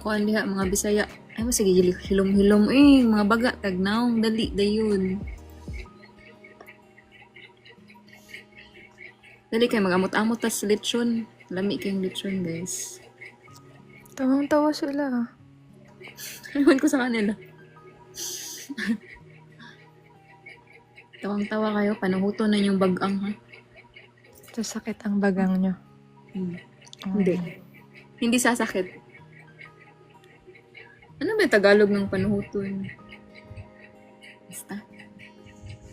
kuan diha, mga Bisaya. Ay mo sige hilom-hilom mga baga tagnaong dali dayon. Dali kay magamot-amot tas lechon. Lami kayong lechon, guys. Tawang-tawa sila. Ewan ko sa kanila. Tawang-tawa kayo, panuhuto na yung bagang ha. Sasakit ang bagang nyo. Hindi. Hindi sasakit. Ano ba yung Tagalog ng panuhuton? Basta.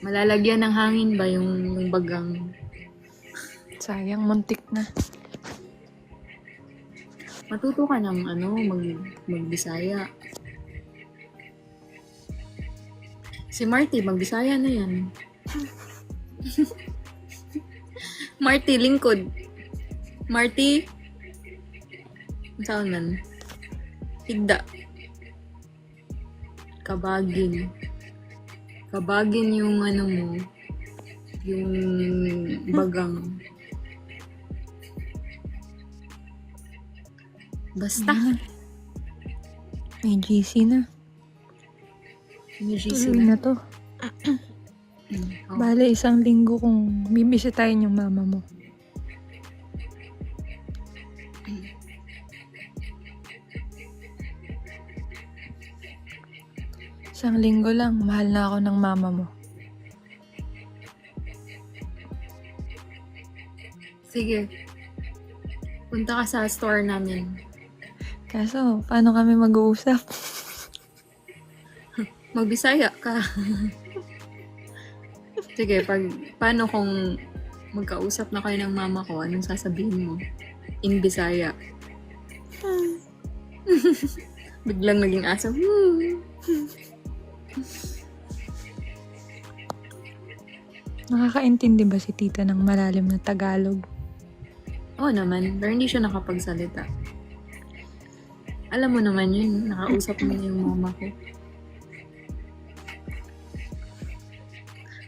Malalagyan ng hangin ba yung bagang? Sayang, muntik na. Matuto ka ng magbisaya. Si Marty, magbisaya na yan. Marty, lingkod. Marty? Saan man? Higda. Kabagin. Kabagin yung mo. Yung bagang. Basta. May GC na. May GC Tuloy na. na to. Oh. Bale, 1 linggo kung bibisitahin yung mama mo. Isang linggo lang, mahal na ako ng mama mo. Sige. Punta ka sa store namin. Kaso, paano kami mag-uusap? Magbisaya ka. Sige, paano kung magkausap na kayo ng mama ko, anong sasabihin mo? In Bisaya. Biglang naging aso. Nakakaintindi ba si tita ng malalim na Tagalog? Oo naman, pero hindi siya nakapagsalita. Alam mo naman yun, nakausap mo na yung mama ko.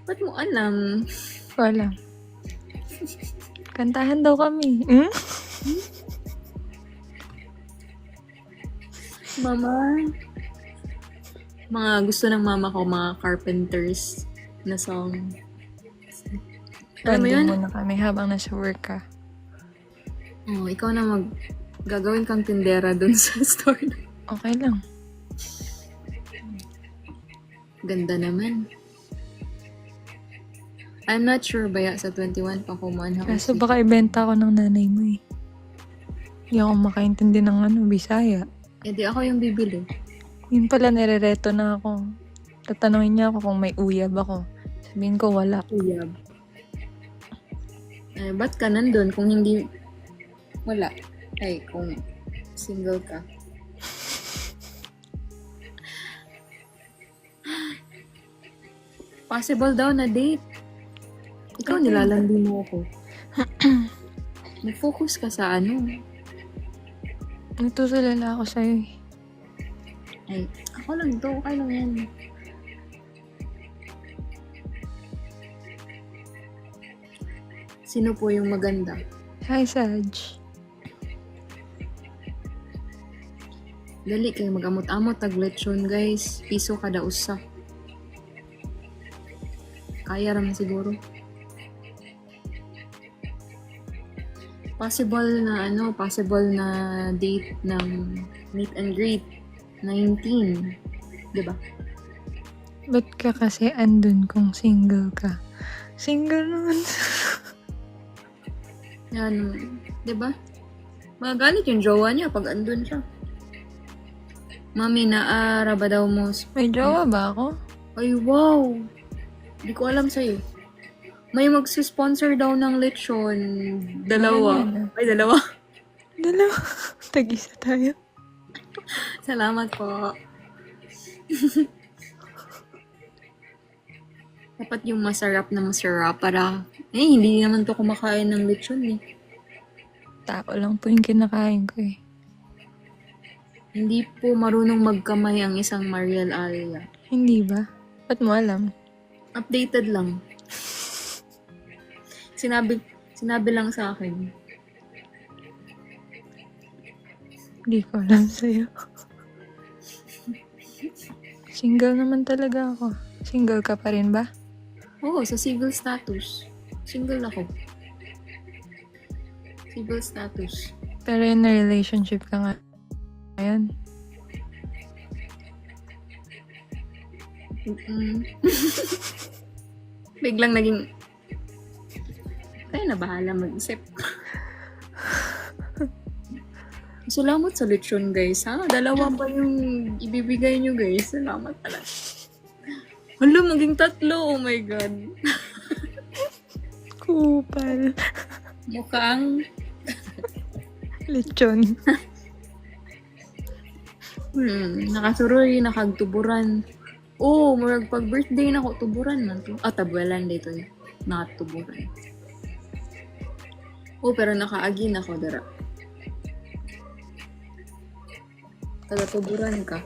Ba't mo alam? Wala. Kantahan daw kami. Hmm? Mama? Mga gusto ng mama ko, mga Carpenters na song. Alam mo yun? Banding muna kami habang nasa work ka. Oh, ikaw na gagawin kang tindera dun sa store. Okay lang. Ganda naman. I'm not sure ba sa 21 pa kumuha na Kaso baka ibenta ko ng nanay mo eh. Hindi ako makaintindi ng Bisaya. Eh di ako yung bibili. Yun pala, nirereto na ako. Tatanungin niya ako kung may uyab ako. Sabihin ko wala. Uyab. Eh, ba't ka nandun kung hindi wala? Ay, kung single ka. Possible daw na date. Ikaw nilalandi mo ako. Mag-focus ka sa Natutulala ako sa'yo eh. Ay, ako lang to. Okay lang yan. Sino po yung maganda? Hi, Saj. Dali kayo mag-amot-amot tagletsyon, guys. Piso kada usa. Kaya raman siguro. Possible na date ng meet and greet. 19. Diba? Ba't ka kasi andun kung single ka? Single naman. Yan. Diba? Magagalit yung jowa niya pag andun siya. Mami, naara ba daw mo? May jowa ba ako? Ay, wow! Di ko alam sa'yo. May magsusponsor daw ng lechon. Dalawa. Ay, dalawa. Dalawa. Tag-isa tayo. Salamat po. Dapat yung masarap para hindi naman to kumakain ng lechon eh. Tao lang po yung kinakain ko eh. Hindi po marunong magkamay ang isang Mariel Alia. Hindi ba? Ba't mo alam? Updated lang. Sinabi lang sa akin. Hindi ko alam sa'yo. Single naman talaga ako. Single ka pa rin ba? Oo, sa civil status. Single ako. Civil status. Pero in a relationship ka nga. Ayan. Biglang naging, kaya na bahala mag-isip. Salamat sa lechon, guys, ha? Dalawa pa yung ibibigay nyo, guys. Salamat talaga. Hala, maging 3. Oh my God. Kupal. Mukhang, Lechon. nakasuroy, nakagtuburan. Oh, murag pag birthday na ko, tuburan man to. Tabuelan dito eh. Nakatuburan. Oh, pero nakaagi na ko, dara. Taga-tuburan ka.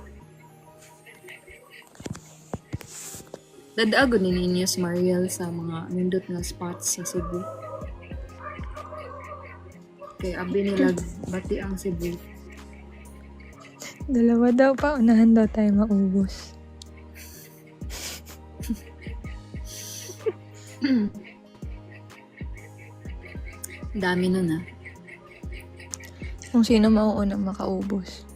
Dadaago ni Ninyos Mariel sa mga nindot na spots sa Cebu. Kaya abi nila bati ang Cebu. Dalawa daw pa. Unahan daw tayo maubos. Dami nun ah. Kung sino mauunang makaubos.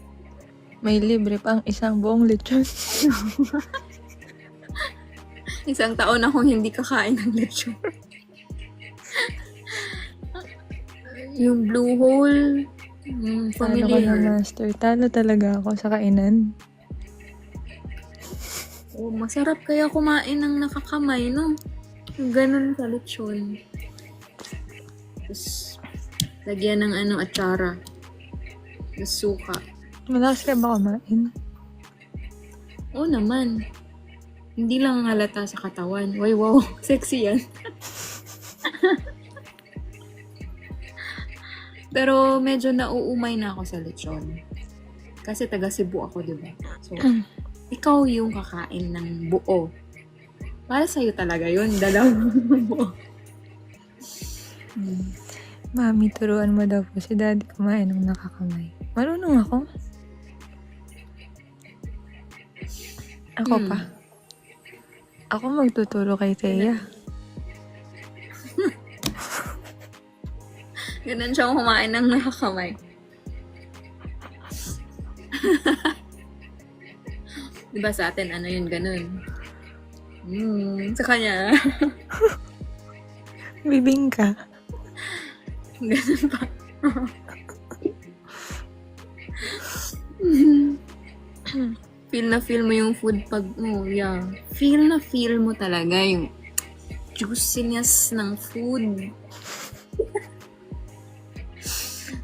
May libre pang isang buong lechon. Isang taon akong hindi kakain ng lechon. Yung Blue Hole, Talo ko na, familiar. master. Talo talaga ako sa kainan. Oh, masarap kaya kumain ng nakakamay, no? Yung ganun sa lechon. Tapos, lagyan ng atsara. Tapos suka. Malakas ka ba kumain? Oo naman. Hindi lang halata sa katawan. Wow, sexy yan. Pero medyo nauumay na ako sa lechon. Kasi taga Cebu ako, diba? So, ikaw yung kakain ng buo. Para sa'yo talaga yun. Dalawang buo. Mami, turuan mo daw po si daddy kumain ng nakakamay. Marunong ako. Ako pa. Ako magtuturo kay Thea. Ganun siya kumain ng nakakamay. Diba sa atin, ano yun, ganun. Sa kanya, Bibingka. ganun pa. Feel na feel mo yung food pag, yeah. Feel na feel mo talaga yung juiciness ng food.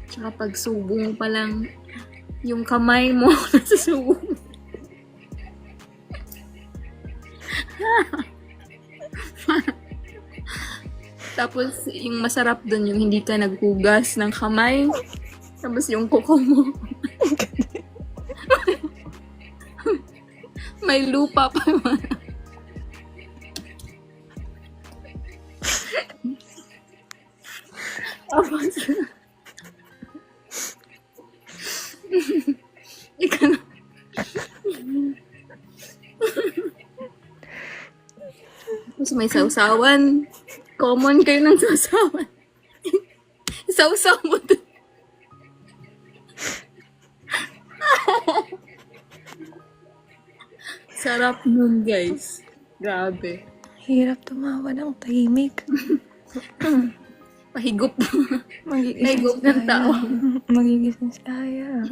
Tsaka pag subo mo pa lang, yung kamay mo nasa subo mo. Tapos, yung masarap dun, yung hindi ka naghugas ng kamay. Tapos yung kuko mo. May lupa pa. Tapos, ikaw na. Tapos may sausawan. Common kayo ng sausawan. Sausaw mo dun. Sarap nun, guys. Grabe. Hirap tumawa ng tahimik. Pahigop. Magigising Pahigop si ng Aya. tao. Magigising si Aya.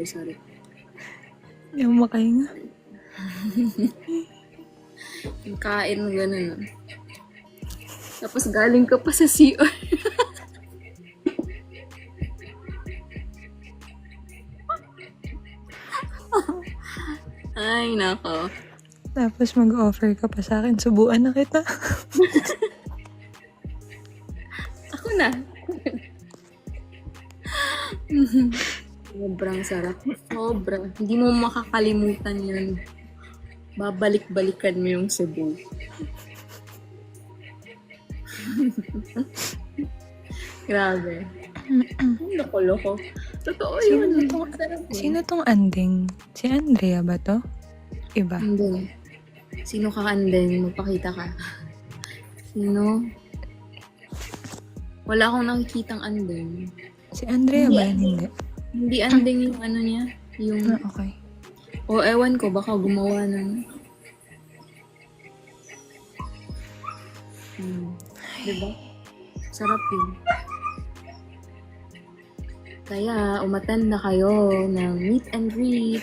Sorry. Yung makahinga. Yung kain mo ganun. Tapos galing ka pa sa CR. Ay, nako. Tapos mag-offer ka pa sa akin. Subuan na kita. Ako na. Sobrang sarap. Sobra. Hindi mo makakalimutan yan. Babalik-balikan mo yung Cebu. Grabe. Loko-loko. Totoo yun. Sarap yun. Sino tong anding? Si Andrea ba to? Iba. Andeng. Sino ka andeng? Magpakita ka. Sino? Wala akong nakikitang andeng. Si Andrea Hindi ba yan? Hindi. Hindi andeng yung ano niya. Yung, Okay. o ewan ko, baka gumawa ng, Diba? Sarap yun. Kaya, umatan na kayo ng meet and greet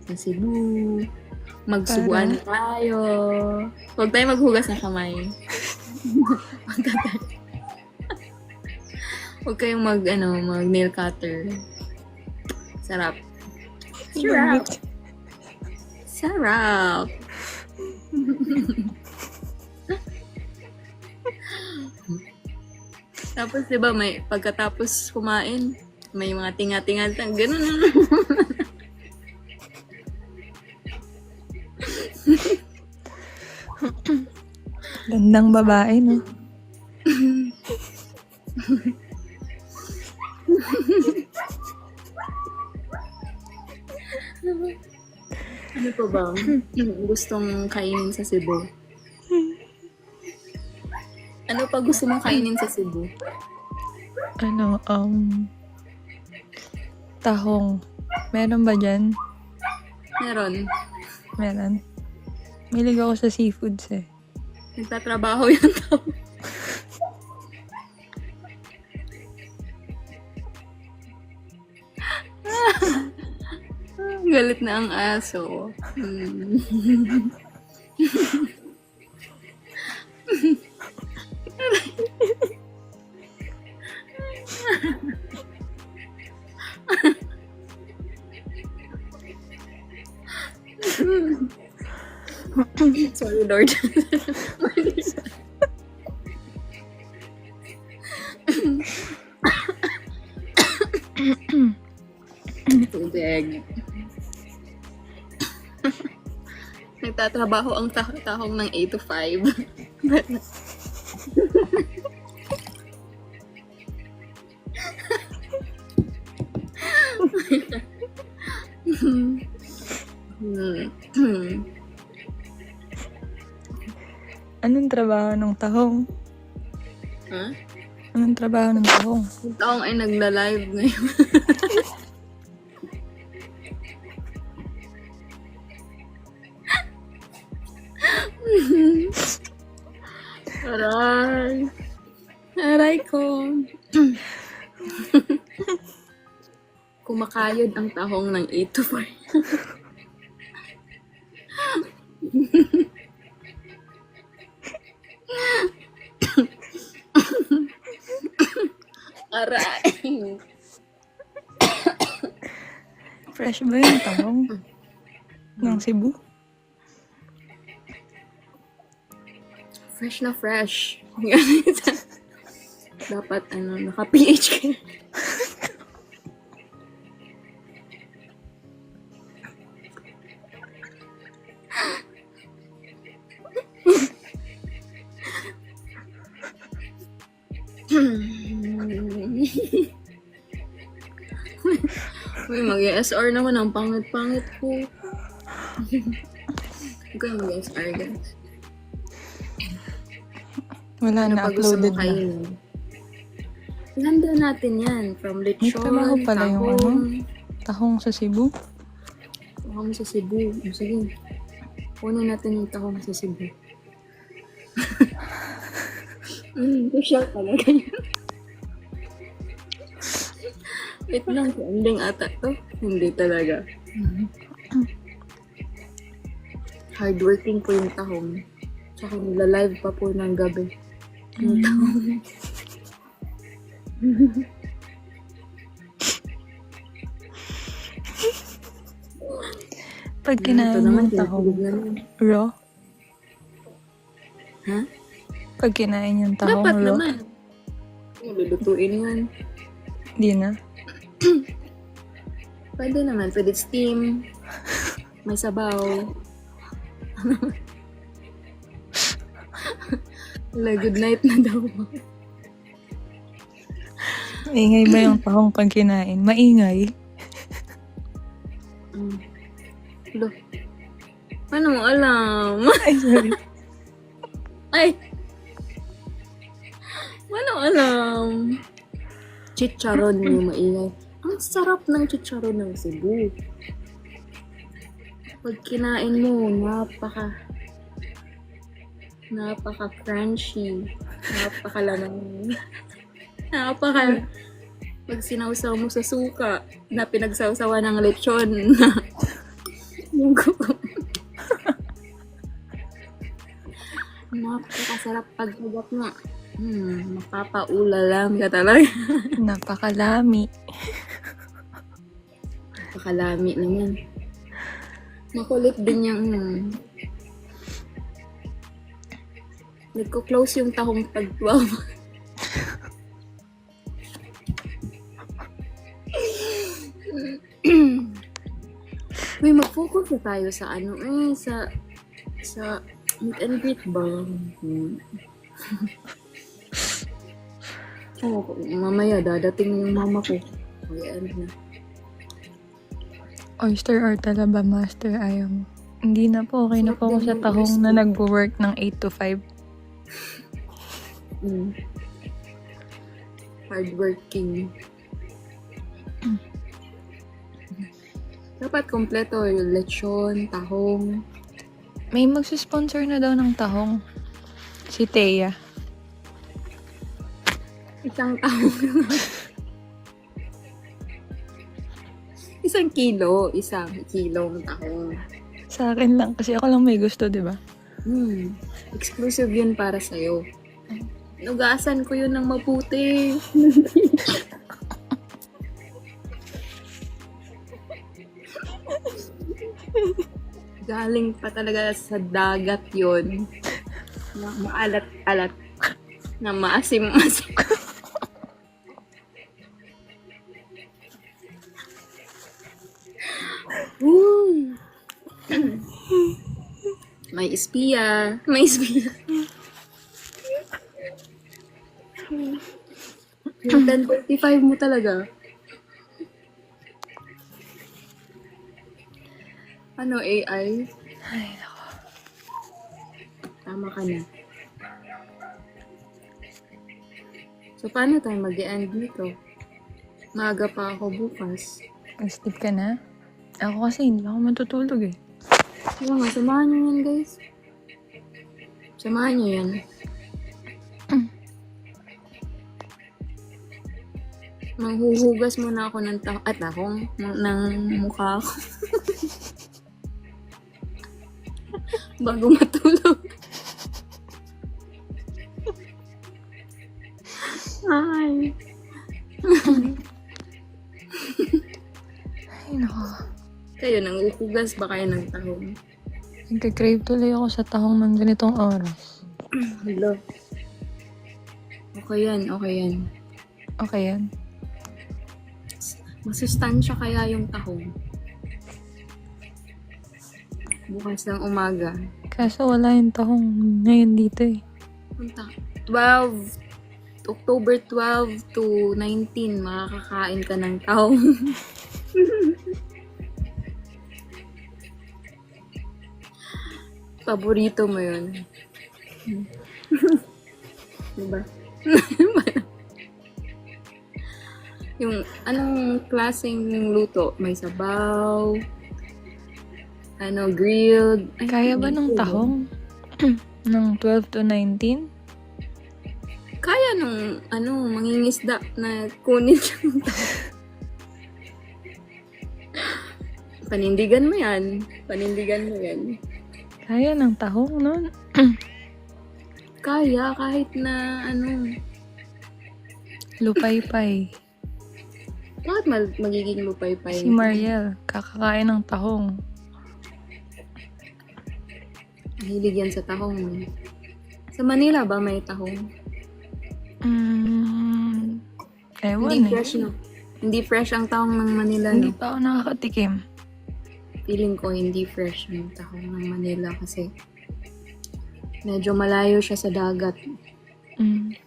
sa Cebu. Magsubuan na tayo. Huwag tayo maghugas ng kamay. Huwag kayong mag nail cutter. Sarap. Sarap. Sarap. Tapos, di ba, may pagkatapos kumain, may mga tinga-tinga, ganun. Gandang babae, no? Ano pa ba? Gustong kainin sa Cebu? Ano pa gusto mong kainin sa Cebu? Tahong. Meron ba dyan? Meron. Meron. Mahilig ako sa seafoods eh. Nagtatrabaho yung tao. Galit na ang aso. Sorry, Lord. Tubig. Nagtatrabaho ang tahong ng 8 to 5. Anong trabaho ng tahong? Ha? Anong trabaho ng tahong? Yung taong ay nagla-live ngayon. Aray. Aray ko. Kumakayod ang tahong ng 8 to 4. Aray. Fresh ba yung tahong? Ng Cebu? Fresh na fresh. Dapat, naka-PH ka. Uy, mag-SR naman. Ang pangit-pangit ko. Huwag kayo mag-SR, guys. Wala Ano na, pa gusto uploaded mo na. kainin? Ihanda natin yan. From May lechon, trabaho pala yung tahong. Tahong sa Cebu? Tahong sa Cebu. Sige. Puno natin yung tahong sa Cebu. Social talaga yun. Wait lang, ending ata to. Hindi talaga. Hardworking po yung tahong. Tsaka nila-live pa po ng gabi. Yung tahong. Pag Ito kinain naman, yung tahong, tinatulog na naman. raw? Ha? Pag kinain yung tahong, Dapat raw? naman. Lulutuin yan. Di na. Pwede naman. Pwede steam. May sabaw. Wala, good night na daw. Maingay ba yung tahong pag kinain? Maingay? Lo. Paano mo alam? Ay, sorry. Ay! Paano alam? Chicharon yung maingay. Ang sarap ng chicharon ng Cebu. Pag kinain mo, napaka Napaka-crunchy. Napakalamang. Pag sinawsaw mo sa suka na pinagsawsawan ng lechon. Napakasarap pagkagap mo. Mapapaulalam ka talaga. Napakalami. Napakalami naman. Makulit din yung nagko-close yung tahong pag 12. Uy, mag-focus na tayo sa sa meet and greet ba? Oo, mamaya dadating yung mama ko. Ayan na. Oyster or talaba master, ayaw mo. Hindi na po, okay na po ako sa tahong na nagwo-work ng 8 to 5. Hardworking. Dapat kompleto yung lechon, tahong. May magsusponsor na daw ng tahong. Si Thea. Isang tahong. Isang kilong tahong. Sa akin lang, kasi ako lang may gusto, di ba? Exclusive yun para sa'yo. Nugasan ko yun ng mabuti. Galing pa talaga sa dagat yun. Na maalat-alat. Na maasim-asim. Uy! May espiya. Yung 10:45 mo talaga. Ano, AI? Ay, nako. Tama ka na. So, paano tayo mag-e-end nito? Maaga pa ako bukas. Mag-sleep ka na? Ako kasi hindi ako matutulog eh. Diba nga, samahan nyo yan, guys. Samahan nyo yan. Manghuhugas muna ako ng tahong ng mukha ko. Bago matulog. Ay. Ay, nako. Kayo, nanghuhugas ba kayo ng tahong? Nagka-crave tuloy ako sa tahong ng ganitong oras. Hello. Okay yan. Okay yan. Masustansya kaya yung tahong. Bukas ng umaga. Kaso wala yung tahong ngayon dito eh. Punta. October 12 to 19, makakakain ka ng tahong. Paborito mo yun. Diba? Yung anong klaseng luto? May sabaw, grilled. Ay, Kaya ba ng tahong? ng 12 to 19? Kaya nung, mangingisda na kunin yung tahong. Panindigan mo yan. Kaya ng tahong nun? Kaya, kahit na, Lupay-pay. bakit magiging lupay-pay? Si Mariel, kakakain ng tahong. Mahilig yan sa tahong. Sa Manila ba may tahong? Ewan Hindi eh. fresh, no? Hindi fresh ang tahong ng Manila, Hindi no? pa ako nakakatikim. Feeling ko hindi fresh yung tahong ng Manila kasi medyo malayo siya sa dagat. Hindi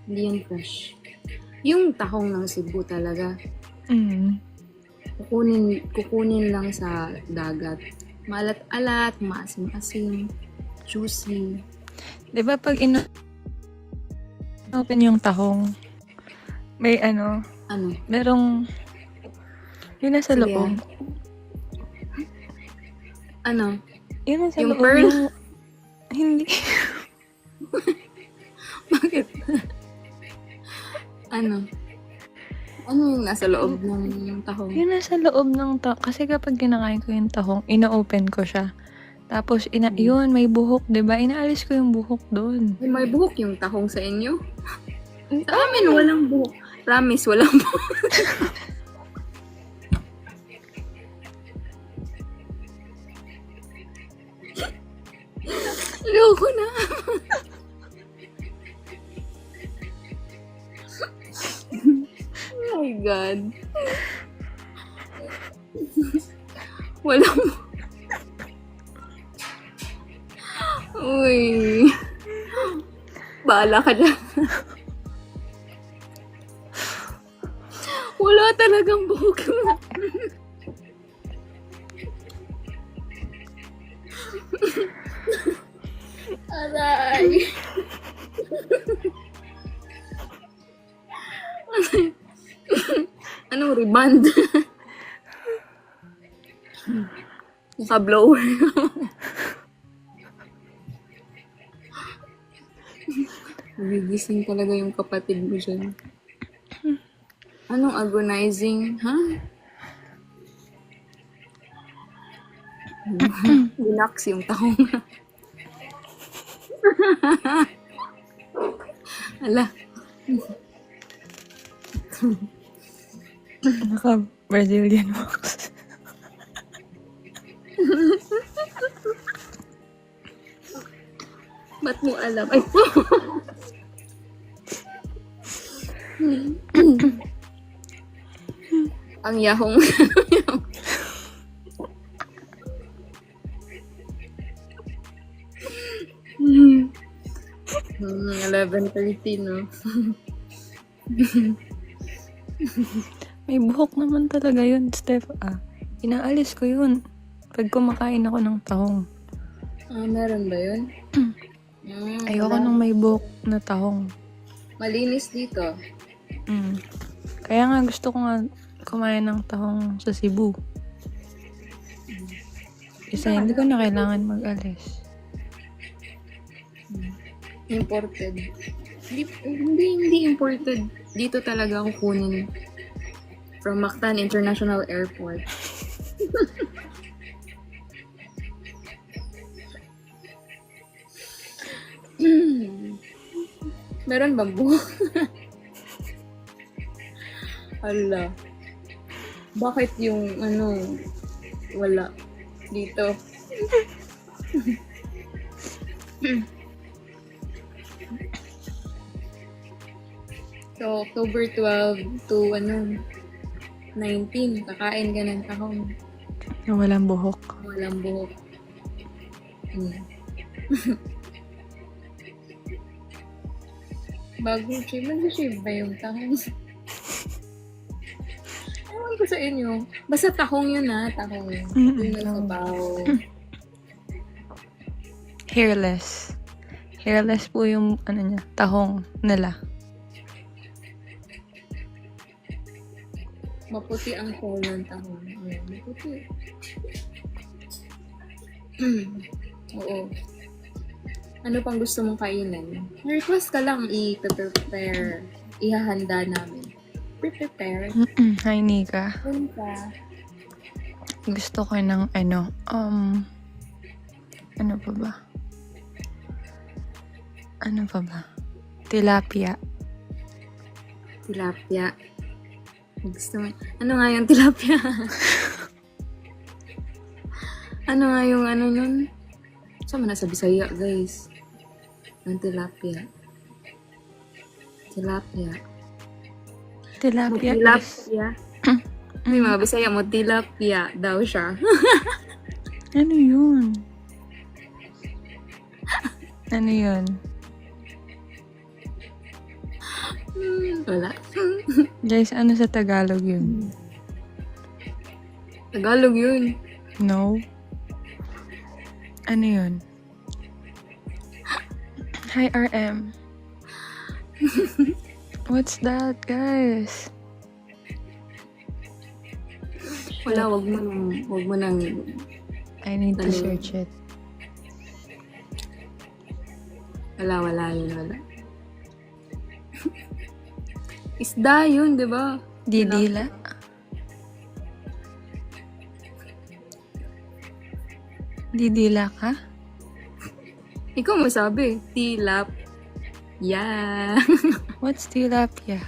yan fresh. Yung tahong ng Cebu talaga, kukunin lang sa dagat. Malat-alat, maasim-asim, juicy. Diba pag open yung tahong, may merong, yun nasa Sige. loob. Yun nasa Yung loob. pearl? Hindi. Bakit? Ano? Ano yung nasa loob ng tahong? Yun nasa loob ng kasi kapag kinakain ko yung tahong, ina-open ko siya. Tapos, yun, may buhok, diba? Inaalis ko yung buhok doon. May buhok yung tahong sa inyo? Sa amin, walang buhok. Promise, walang buhok. Ayoko na. Oh my God. Walang... Uy. Bahala ka dyan. Wala talagang buhok. Aray. Anong reband? Naka-blower. Nagigising talaga yung kapatid mo dyan. Anong agonizing? Ha? Relax yung tahong. Ala. Naka-Brazilian wax. Ba't mo alam? Ay, ang yahong. 11:30, no? May buhok naman talaga yun, Steph. Inaalis ko yun. Pag kumakain ako ng tahong. Meron ba yun? Ayoko nang may buhok na tahong. Malinis dito. Kaya nga gusto ko nga kumain ng tahong sa Cebu. Kasi hindi ko na kailangan mag-alis. Imported. Hindi imported. Dito talaga ako kunin. From Mactan International Airport. Meron bang buhok? Hala. Bakit yung wala dito? So, October 12 to 19, kakain ka ng tahong. Na walang buhok. Walang buhok. Bago shave, mag-shave ba yung tahong? Ewan ko sa inyo. Basta tahong yun tahong. Yung nagsabaw. Hairless. Hairless po yung niya, tahong nila. Maputi ang shell ng tahong. Ayan, maputi. Oo. Ano pang gusto mong kainin? Request ka lang, i-prepare. Ihahanda namin. Prepare. Hi, Nika. Ano ka? Gusto ko ng ano pa ba? Ano pa ba? Tilapia. Tilapia. Gusto mo. Ano nga yung tilapia? Ano nga yung nun? Saan mo nasa Bisaya, guys? Ang tilapia. Tilapia. Tilapia is... Tilapia. May mga Bisaya mo, tilapia daw siya. Ano yun? Ano yun? Wala. Guys, ano sa Tagalog yun? Tagalog yun. No? Ano yun? Hi, RM. What's that, guys? Wala, wag mo nang I need to Ano? search it. Wala yun, wala. Isda yun, di ba? Didila? Didila ka? Ikaw masabi. Tilap. Yeah. What's tilapia?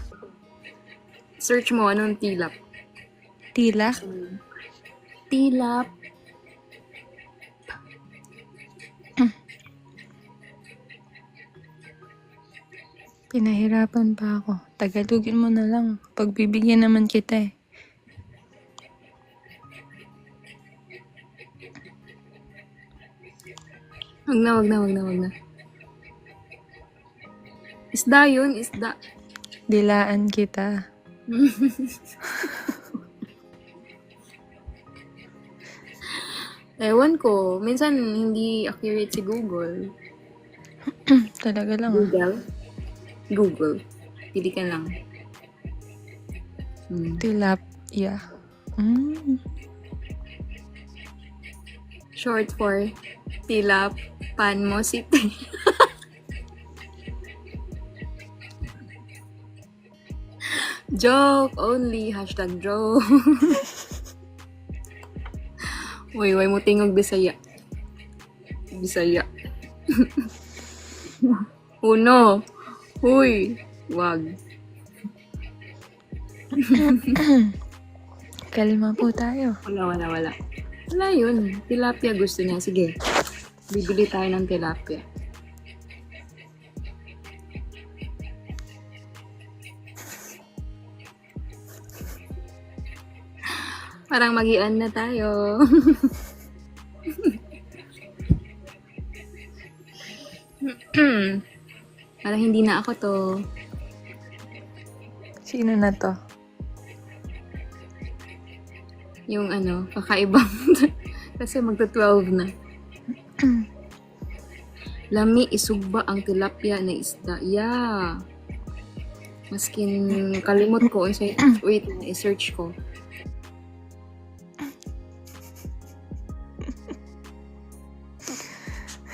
Search mo, anong tilap? Tila? Tilap. Pinahirapan pa ako. Tagalogin mo na lang. Pagbibigyan naman kita eh. Wag na. Isda yun, isda. Dilaan kita. Ewan ko, minsan hindi accurate si Google. Talaga lang ah. Google. Pili ka lang. Tilapia. Short for tilap panmosite. Joke only. Hashtag joke. Uy, way mo tingog Bisaya. Bisaya. Uno. Uy. Wag. Kalma po tayo. Wala. Wala yun. Tilapia gusto niya. Sige. Bibili tayo ng tilapia. Parang mag-ian na tayo. Parang hindi na ako to. Sino na to? Yung ano, kakaibang. Kasi magta-12 na. Lami isugba ang tilapia na isda. Yeah. Maskin kalimot ko. Wait, i-search ko.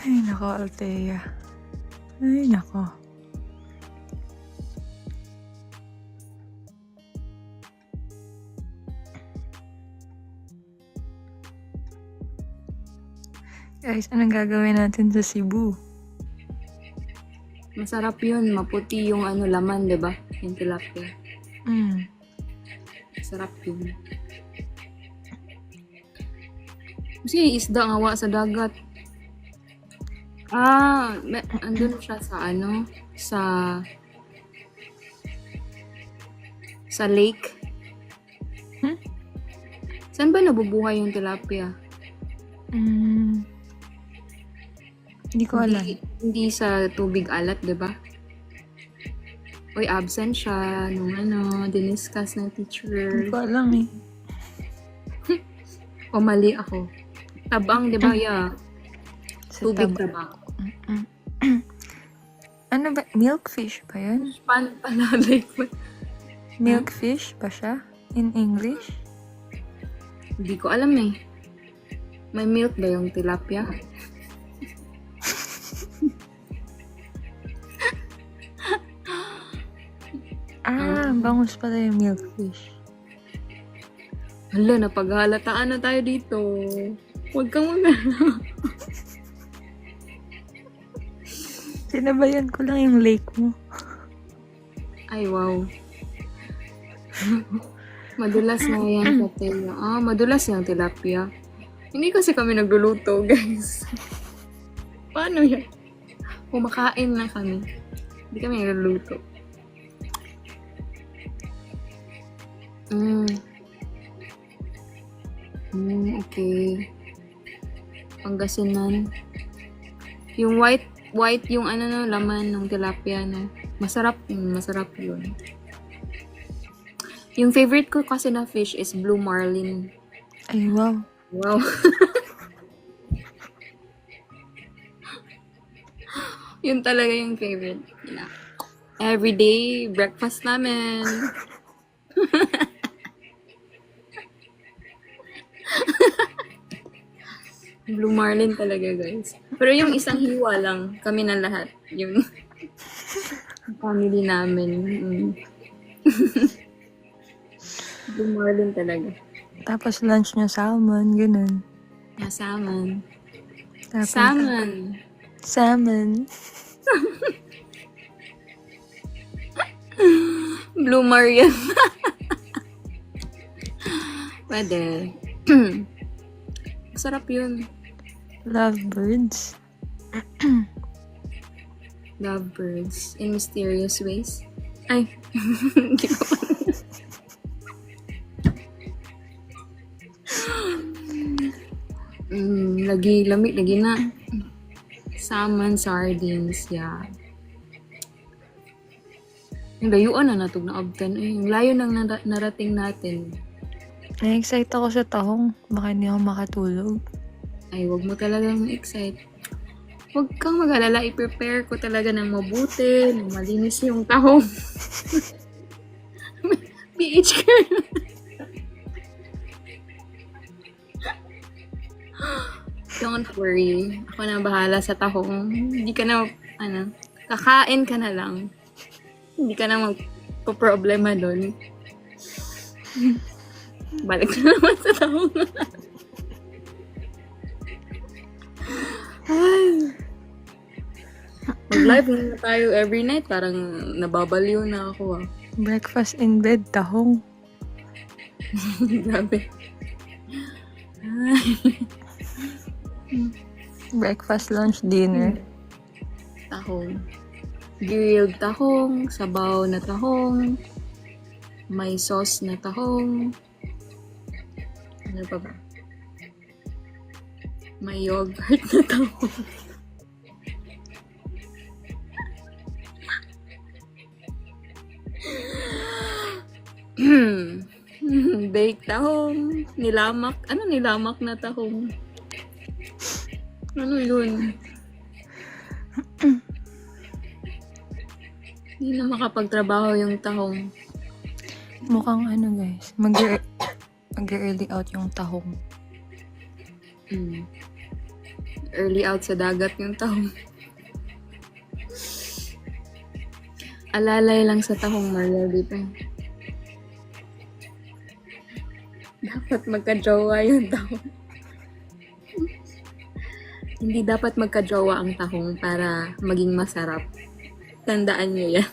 Ay, nako, Althea. Ay, nako. Guys, anong gagawin natin sa Cebu? Masarap yun. Maputi yung ano laman, di ba? Yung tilapia. Masarap yun. Kasi isda nga wa sa dagat. Andun siya sa ano? Sa lake. Saan ba nabubuhay yung tilapia? Hindi ko alam. Hindi sa tubig alat, di ba? Uy, absent siya nung ano, diniscuss ng teacher. Hindi ko alam eh. O mali ako. Tabang, di ba? Yeah. Sa Tubig taba. tabang. Ano ba? Milkfish ba yun? Pan pala, like, Milkfish ba siya? In English? hindi ko alam eh. May milk ba yung tilapia? Bangus pala yung milkfish. Hala, napaghalataan na tayo dito. Huwag kang Sinabayan ko lang yung lake mo. Ay, wow. Madulas na yan sa madulas yung tilapia. Hindi kasi kami nagluluto, guys. Paano yan? Kumakain na kami. Hindi kami nagluluto. Okay. Pangasinan. Yung white yung ano no, laman ng tilapia na. Masarap yun. Yung favorite ko kasi na fish is blue marlin. Ay, wow. Wow. Yun talaga yung favorite. Yeah. Everyday breakfast namin. Blue Marlin talaga, guys. Pero yung isang hiwa lang, kami na lahat. Yung family namin. Blue Marlin talaga. Tapos lunch niya salmon, ganun. Salmon. Tapos, Salmon. Salmon. Blue Marian. Pwede. Sarap yun. Lovebirds. Lovebirds in mysterious ways. Ay. Hindi ko pa. Lagi na. Salmon, sardines, yeah. Yung layuan na natog na abtan. Yung layo nang narating natin. Na-excite ako sa tahong. Baka hindi ako makatulog. Ay, wag mo talagang excite. Huwag kang mag-alala. I-prepare ko talaga ng mabuti, ng malinis yung tahong. PH girl. Don't worry. Ako na bahala sa tahong. Hindi ka na, kakain ka na lang. Hindi ka na magpo-problema doon. Balik na naman sa tahong. Ay. Mag-live na tayo every night. Parang nababaliw na ako Breakfast in bed, tahong. Grabe. Breakfast, lunch, dinner. Tahong. Grilled tahong, sabaw na tahong, may sauce na tahong. Ano pa ba? May yogurt na tahong. Baked tahong, nilamak. Ano nilamak na tahong? Ano yun? Hindi na makapagtrabaho yung tahong. Mukhang guys, mag-early out yung tahong. Early out sa dagat yung tahong. Alalay lang sa tahong, Mariel, dito. Dapat magka-jowa yung tahong. Hindi dapat magka-jowa ang tahong para maging masarap. Tandaan niyo yan.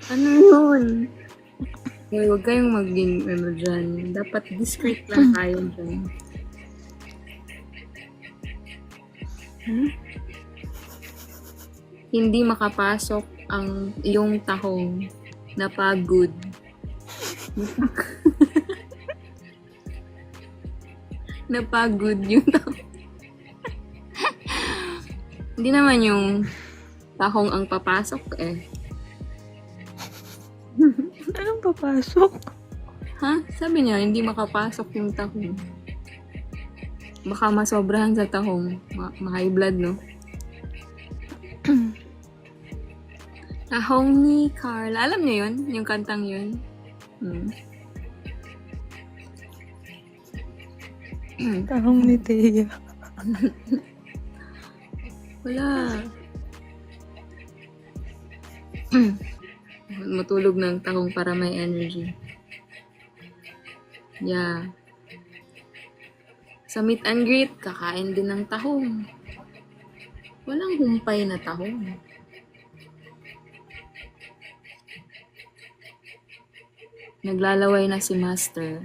Ano yun? Okay, huwag kayong maging dyan. Dapat discreet lang tayo dyan. Hindi makapasok ang iyong tahong na pagod. Napagod yung tahong. Hindi naman yung tahong ang papasok eh. Anong papasok? Ha? Sabi niya, hindi makapasok yung tahong. Baka masobrahan sa tahong. Ma-high blood, no? Tahong ni Carla. Alam niyo yun? Yung kantang yun? Tahong ni Thea. Wala. Matulog ng tahong para may energy. Yeah. Sa meet and greet, kakain din ng tahong. Walang humpay na tahong. Naglalaway na si Master.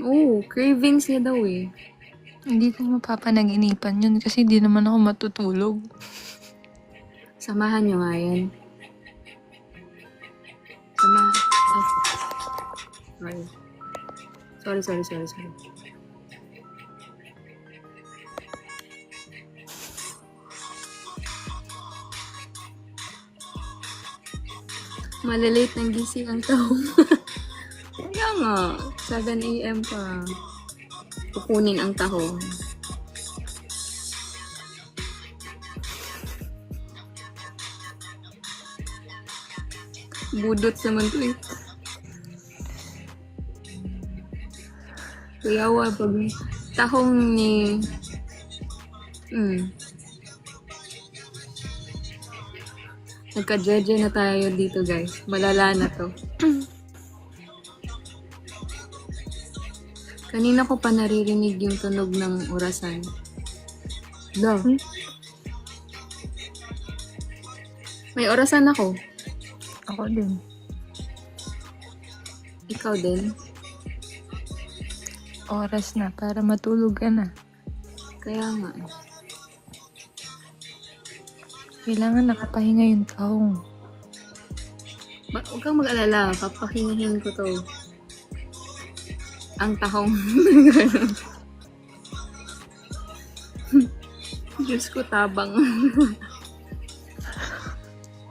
Oh, cravings niya daw eh. Hindi ko mapapanaginipan yun kasi di naman ako matutulog. Samahan nyo nga yan. Sorry. Malalate ng gising ang tahong. Kaya nga, 7 a.m. pa. Kukunin ang tahong. Budot naman to eh. Kuyawa pag tahong ni... Nagka-jeje na tayo dito, guys. Malala na to. Kanina ko pa naririnig yung tunog ng orasan. Love. May orasan ako. Ako din. Ikaw din. Oras na para matulog ka na. Kaya nga. Kailangan nakapahinga yung tahong. Huwag kang mag-alala. Papahingahin ko to. Ang tahong. Diyos ko, tabang.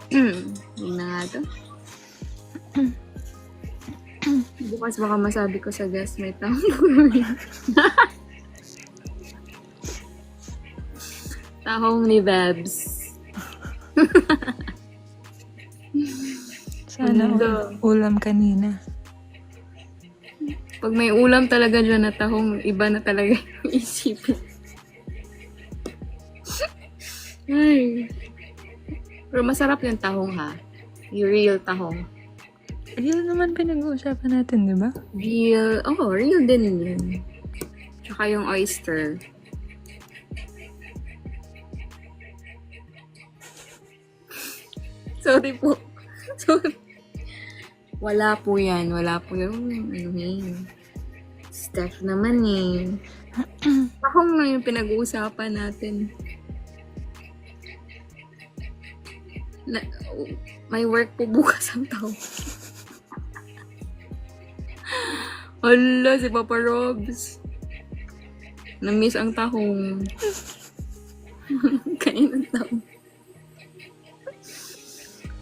Yun na nga to. Bukas baka masabi ko sa guest may tahong. Tahong ni Babs. Sana Mundo. ulam kanina. Pag may ulam talaga dyan na tahong, iba na talaga yung isipin. Ay. Pero masarap yung tahong ha. Yung real tahong. Real naman pinag-uusapan natin, di ba? Real, real din yun. Tsaka yung oyster. Sorry po. Sorry. Wala po yan. Wala po yung Steph naman eh. Tahong na yung pinag-uusapan natin. May work po bukas ang tahong. Hala, si Papa Robs. Na-miss ang tahong. Kain ang tahong.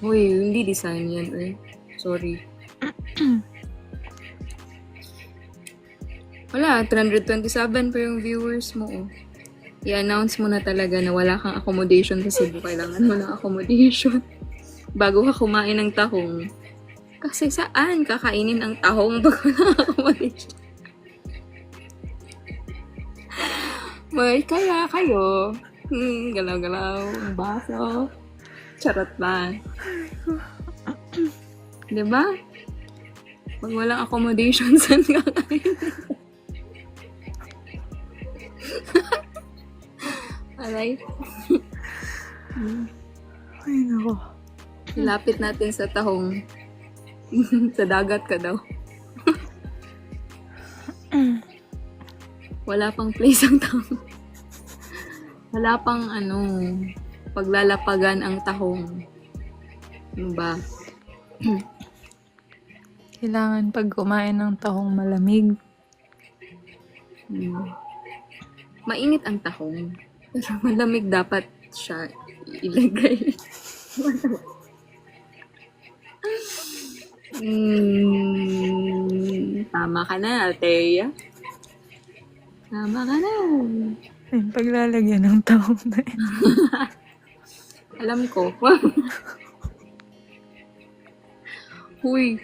Uy, hindi design yan eh. Sorry. Wala, 327 pa yung viewers mo oh. I-announce mo na talaga na wala kang accommodation sa Cebu. Kailangan mo ng accommodation. Bago ka kumain ng tahong. Kasi saan kakainin ang tahong pag walang accommodation? May kaya kayo. Galaw-galaw. Ang baso. Charot lang. Diba? Pag walang accommodation, saan kakainin? Alay. Ay, nako. Lapit natin sa tahong. Sa dagat ka daw. Wala pang place ang tahong. Wala pang paglalapagan ang tahong. Ano ba? Kailangan pag kumain ng tahong malamig. Mainit ang tahong. Pero malamig dapat siya ilagay. Tama ka na, Althea. Tama ka na. Ay, paglalagyan ng tahong na yun. Alam ko. Huy,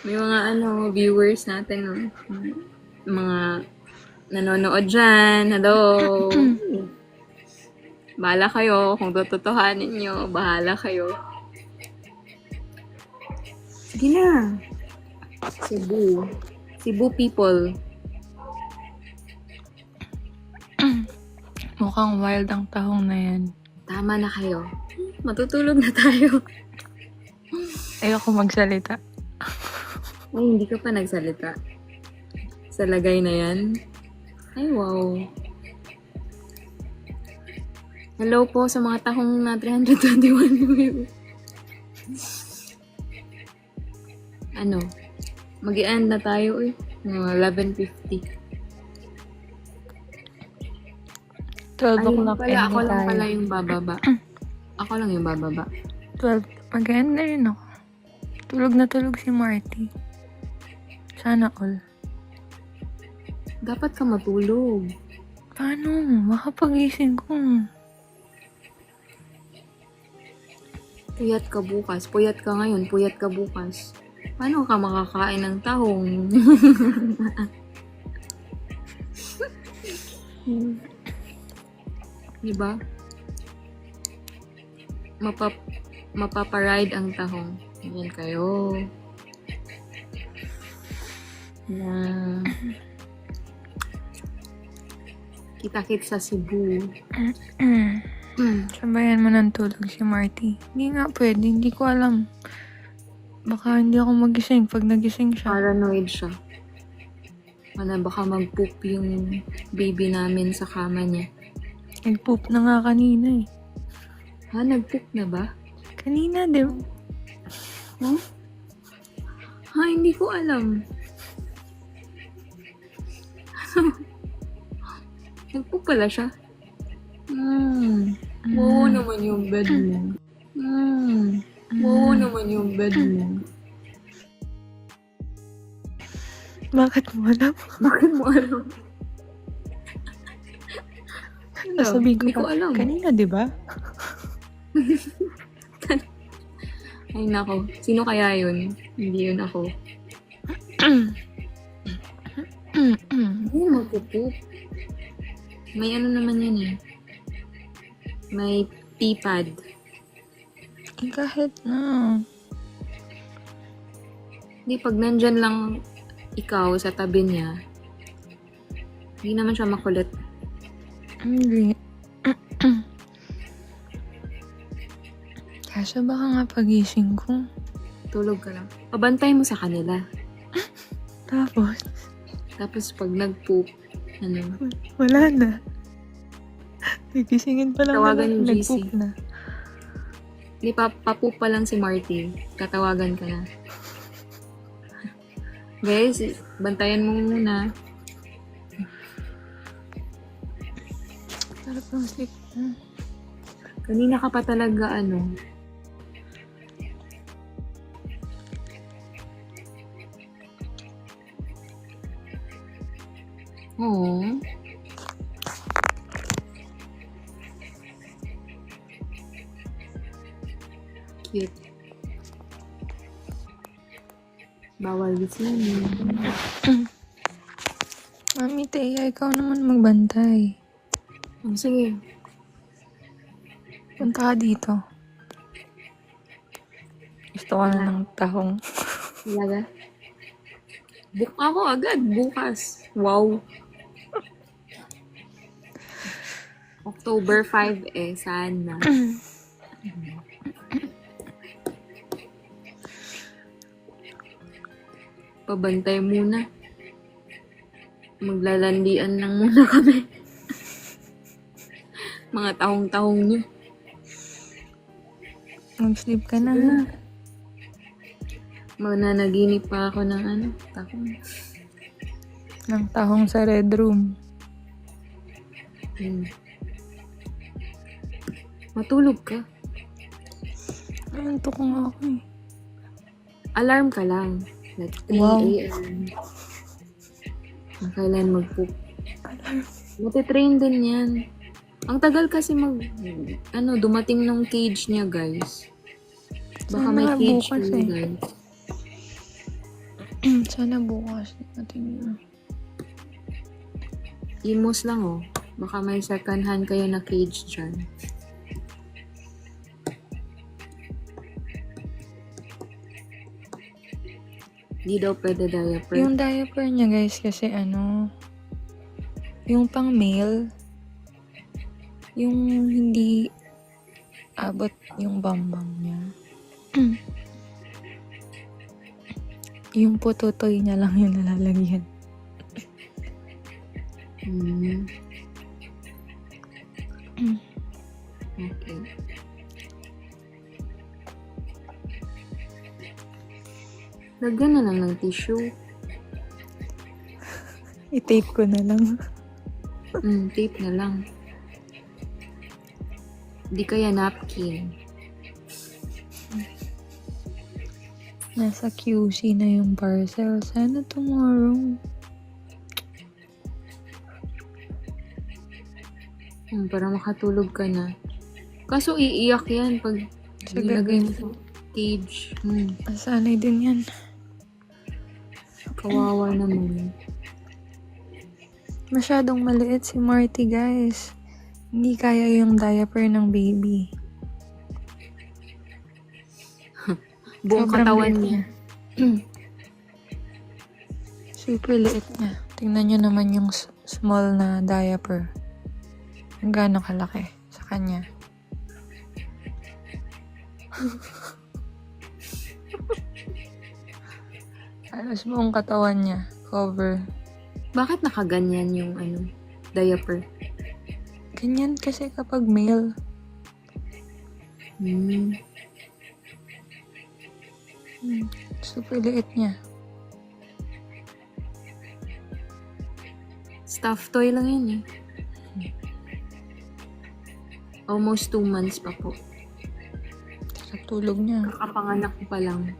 may mga viewers natin, no? Mga nanonood dyan. Hello. Bahala kayo. Kung tututuhanin nyo, bahala kayo. Sige na. Cebu. Cebu people. Mukhang wild ang tahong na yan. Tama na kayo. Matutulog na tayo. Ayoko magsalita. Ay, hindi ka pa nagsalita. Sa lagay na yan. Ay, wow. Hello po sa mga tahong na 321 views. Mag-i-end na tayo eh. 11:50. 12 Ay, o'clock pala, ako end lang tayo. pala yung bababa. Ako lang yung bababa. 12. Mag-end na rin ako. Tulog na tulog si Marty. Sana all. Dapat ka matulog. Paano? Makapagising ko. Puyat ka bukas. Puyat ka ngayon. Puyat ka bukas. Paano ka makakain ng tahong? Diba? Mapaparide ang tahong. Yan kayo. Na kita-kit sa Cebu. Sabayan mo ng tulog si Marty. Hindi nga pwede, hindi ko alam. Baka hindi ako magising pag nagising siya. Paranoid siya. Baka mag-poop yung baby namin sa kama niya. Nag-poop na nga kanina eh. Ha? Nag-poop na ba? Kanina, di ba? Huh? Ha? Hindi ko alam. Nag-poop pala siya? Oo naman yung bed mo. Oo naman yung bed mo. Bakit mo alam? Bakit mo alam? Sabihin ko Hindi ko pa, alam. kanina, di ba? Ay nako, sino kaya yun? Hindi yun ako. Hindi magpupoop. May ano naman yan eh. May pee-pad. Eh, kahit na. Hindi, pag nandyan lang ikaw sa tabi niya, hindi naman siya makulit. Hindi. Kaso baka nga pagising ko. Tulog ka lang. Pabantay mo sa kanila. Tapos, Pag nag-poop, wala na. Nagisingin pa lang Tawagan na yung GC. nag-poop na. Hindi, papoop pa lang si Marty. Tatawagan ka na. Guys, bantayan mo muna. Sarap ng sleep. Kanina ka pa talaga, Oo. Cute. Bawal gisingin. Mami, Teya, ikaw naman magbantay. Oh, sige. Punta ka dito. Gusto ko na ng tahong. Talaga? Book ako agad. Bukas. Wow. October 5 sana. Pabantay muna. Maglalandian lang muna kami. Mga tahong-tahong niyo. Mag-sleep ka na. Mananaginip pa ako ng tahong. Ng tahong sa red room. Matulog ka. Antok nga ako eh. Alarm ka lang. Like 3 Wow. a.m. Kung kailan mag-poop. Matitrain din yan. Ang tagal kasi dumating ng cage niya, guys. Baka Sana may cage bukas niya, eh. guys. Sana bukas natin yun. Imos lang, oh. Baka may second hand kayo na cage dyan. Hindi daw pwede diaper. Yung diaper niya guys kasi yung pang male, yung hindi abot yung bambang niya. Yung pututoy niya lang yung nalalagyan. Okay. Lagyan na lang ng tissue. I-tape ko na lang. Tape na lang. Di kaya napkin. Nasa QC na yung parcel. Sana tomorrow. Para makatulog ka na. Kaso iiyak yan pag Sa nilagay mo gabi. sa cage. Sanay din yan. Kawawa naman. Masyadong maliit si Marty, guys. Hindi kaya yung diaper ng baby. Buong Sobrang katawan liit niya. Super liit niya. Tingnan niyo naman yung small na diaper. Ang gaano kalaki sa kanya. Alas buong katawan niya. Cover. Bakit nakaganyan yung diaper? Ganyan kasi kapag male. Hmm. Super liit niya. Stuffed toy lang yan eh. Almost 2 months pa po. Sa tulog niya. Kakapanganak ko pa lang.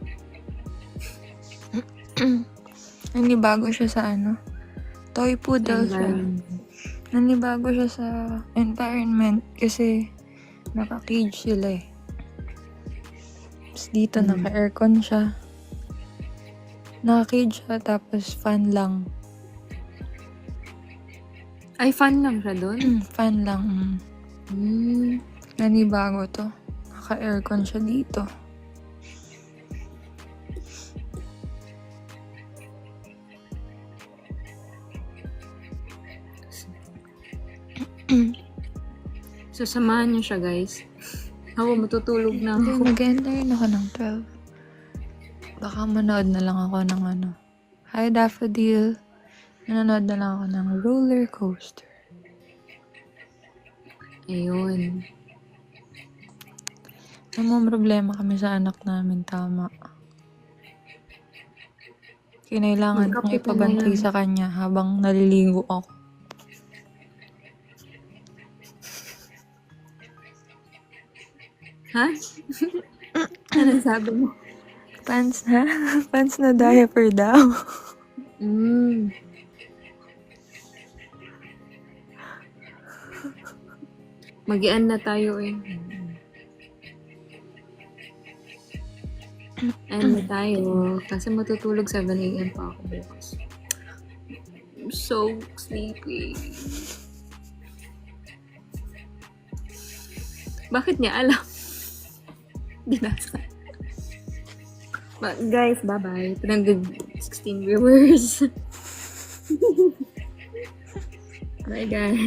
Nanibago siya sa toy poodle siya. Environment. Nanibago siya sa environment kasi naka-cage sila eh. Tapos dito naka-aircon siya. Naka-cage siya tapos fan lang. Ay, fun lang siya doon? Fan lang. Hmm. Nanibago to. Naka-aircon siya dito. So, samahan niyo siya, guys. Ako, matutulog na Hindi, ako. mag-enter rin ako ng 12. Baka manood na lang ako ng Hi Daffodil. Nanonood na lang ako ng roller coaster. Ayun. May problema kami sa anak namin, tama. Kinailangan kong Magkape ka na ipabantay yan. sa kanya habang naliligo ako. Ha? Ano sabi mo? Pants na? Pants na diaper daw. Hmm. Mag-ian na tayo eh. Ano na tayo? Kasi matutulog 7 a.m. pa ako bukas. I'm so sleepy. Bakit niya alam? Binasa. Guys, bye-bye. 316 viewers. Bye, guys.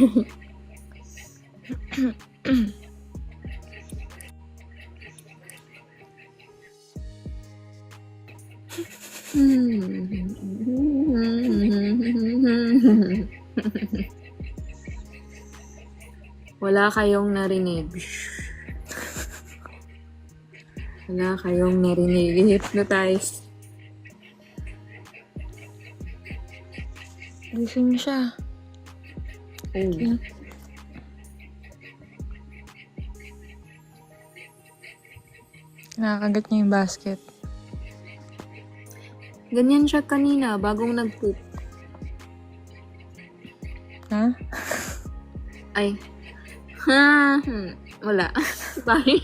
Wala kayong narinig. Wala kayong narinig. Hypnotize. Gising siya. Oh. Nakakagat niya yung basket. Ganyan siya kanina, bagong nag-poop. Ha? Ay. Ha? Wala. Bye.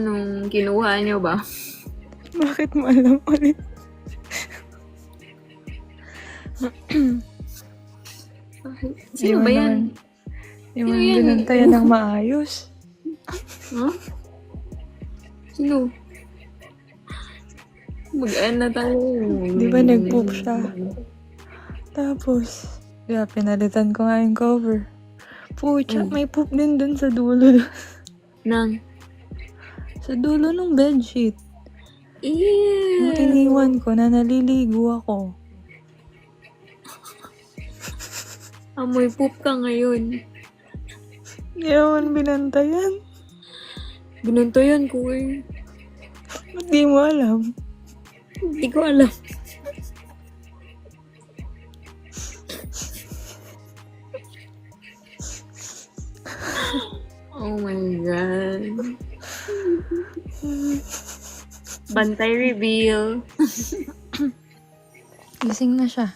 nung kinuha niyo ba? Bakit mo alam ulit? Sino ba yan? Hindi mo Sino naman yan? binantayan ng maayos. Huh? Sino? Mag-end na tayo. Di ba nag-poop siya? Tapos, pinalitan ko nga yung cover. Pucha, may poop din dun sa dulo. Nang? Sa dulo ng bedsheet. Yung Ew! iniwan ko na naliligo ako. Amoy poop ka ngayon. Hindi naman binantayan. Binantayan ko eh. Ba't di mo alam? Hindi ko alam. Oh my God. Bantay reveal. Gising na siya.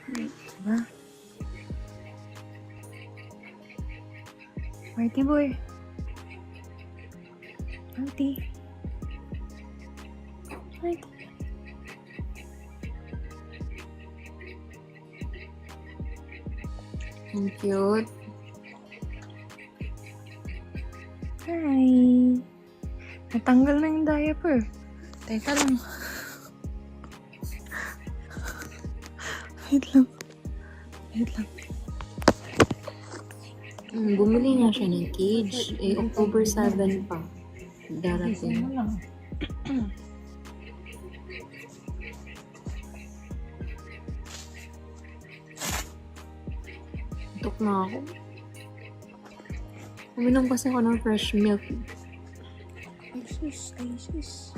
Diba? Marty boy. Marty. Marty. Ang cute. Hi. Natanggal na yung diaper. Teka lang. Wait lang. Wait lang. Bumili nga siya ng cage. October 7 pa. Darating. Ano lang. Tok na ako. Uminom kasi ako ng fresh milk. Ay, sus. Ay, sus.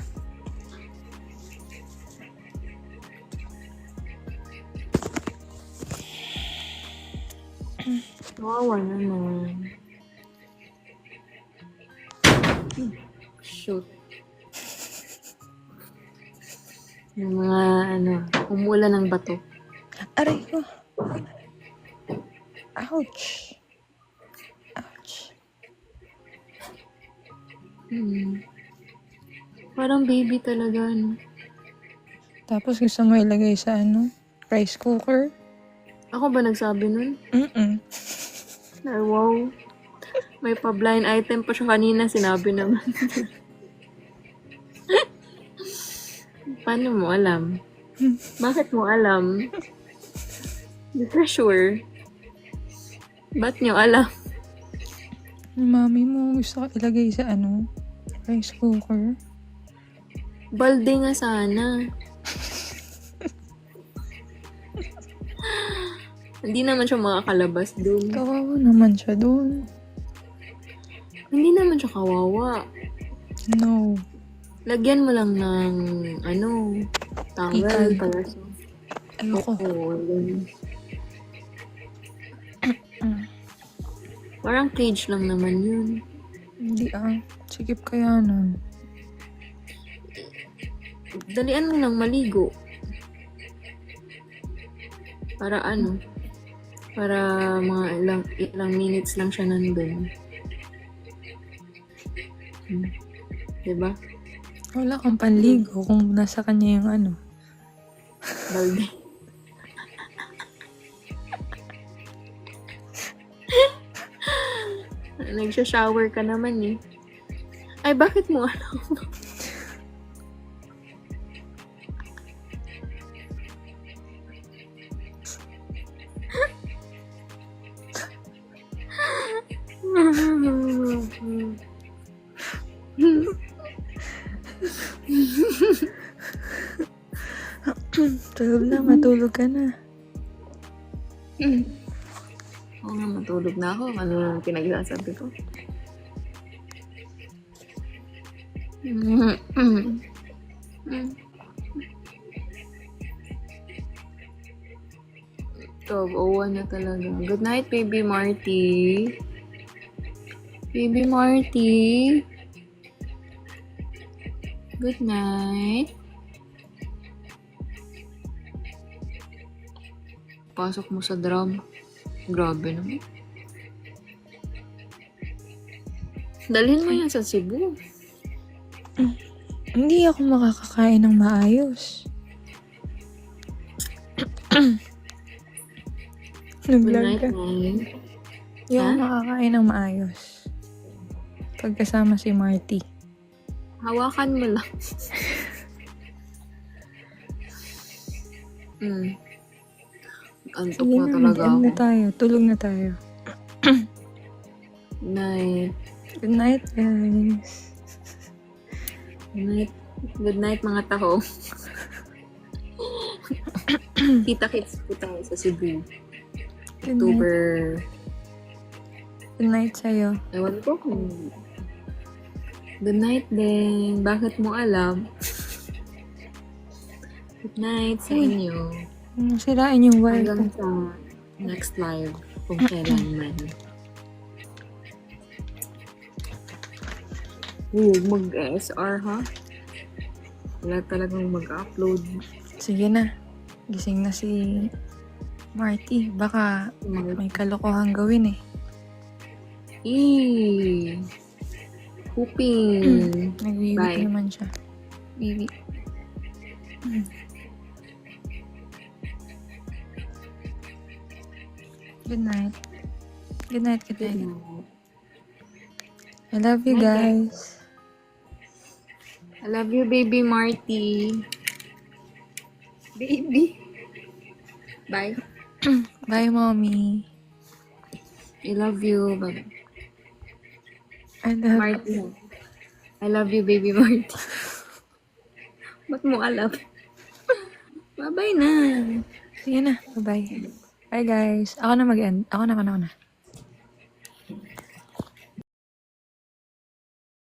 Kawawa naman. Shoot. Yung mga, umulan ng bato. Aray ko. Ouch. Ouch. Parang baby talaga, no? Tapos gusto mo ilagay sa rice cooker? Ako ba nagsabi nun? Mm-mm. Ay, wow. May pa-blind item pa siya kanina, sinabi naman. Paano mo alam? Bakit mo alam? Hindi ka sure. Ba't nyo alam? Mami mo gusto ko ilagay sa rice cooker. Balde nga sana. Hindi naman siya makakalabas dun. Kawawa naman siya doon. Hindi naman siya kawawa. No. Lagyan mo lang ng, towel, Ikal. palaso. Ayoko. Oo, ganun. Parang cage lang naman yun. Hindi Sikip kaya nun. Dalian mo lang maligo. Para para mga ilang minutes lang siya nandun. Diba? Wala kang panligo kung nasa kanya yung Balde. Nagsha-shower ka naman eh. Ay, bakit mo alam? Tulog na, matulog ka na. Oo nga, matulog na ako. Ano yung pinagsasabi ko? Owa na talaga. Good night, baby Marty. Baby Marty. Good night. Pasok mo sa drum. Grabe naman. Dalhin mo yan sa Cebu. Hindi ako makakakain ng maayos. Good Nag-vlog night, ka. Nay. Hindi ako Ha? makakain ng maayos. Pagkasama si Marty. Hawakan mo lang. Antok Sige na na, talaga mag-end ako. na tayo. Tulog na tayo. Night. Good night, guys. Good night. Good night, mga taho. Kita-kits po tayo sa Cebu. Good night. October. Good night sa'yo. Ewan ko kung... Good night din. Bakit mo alam? Good night sa inyo. Sirain yung wire ko. Hanggang sa next live. Kung kailan man. Huwag mag-SR ha? Wala talagang mag-upload. Sige na. Gising na si Marty. Baka may kalokohan gawin eh. Eee! Pooping. Nag-wiwi Bye. naman siya. Wiwi. Good night. Good night, good night. I love you Night, guys. I love you, baby Marty. Baby. Bye. Bye, mommy. I love you. Bye. I love Marty. I love you, baby Marty. Ba't mo alam? Bye-bye na. Sige na. Bye-bye. Bye, guys. Ako na mag-end. Ako na.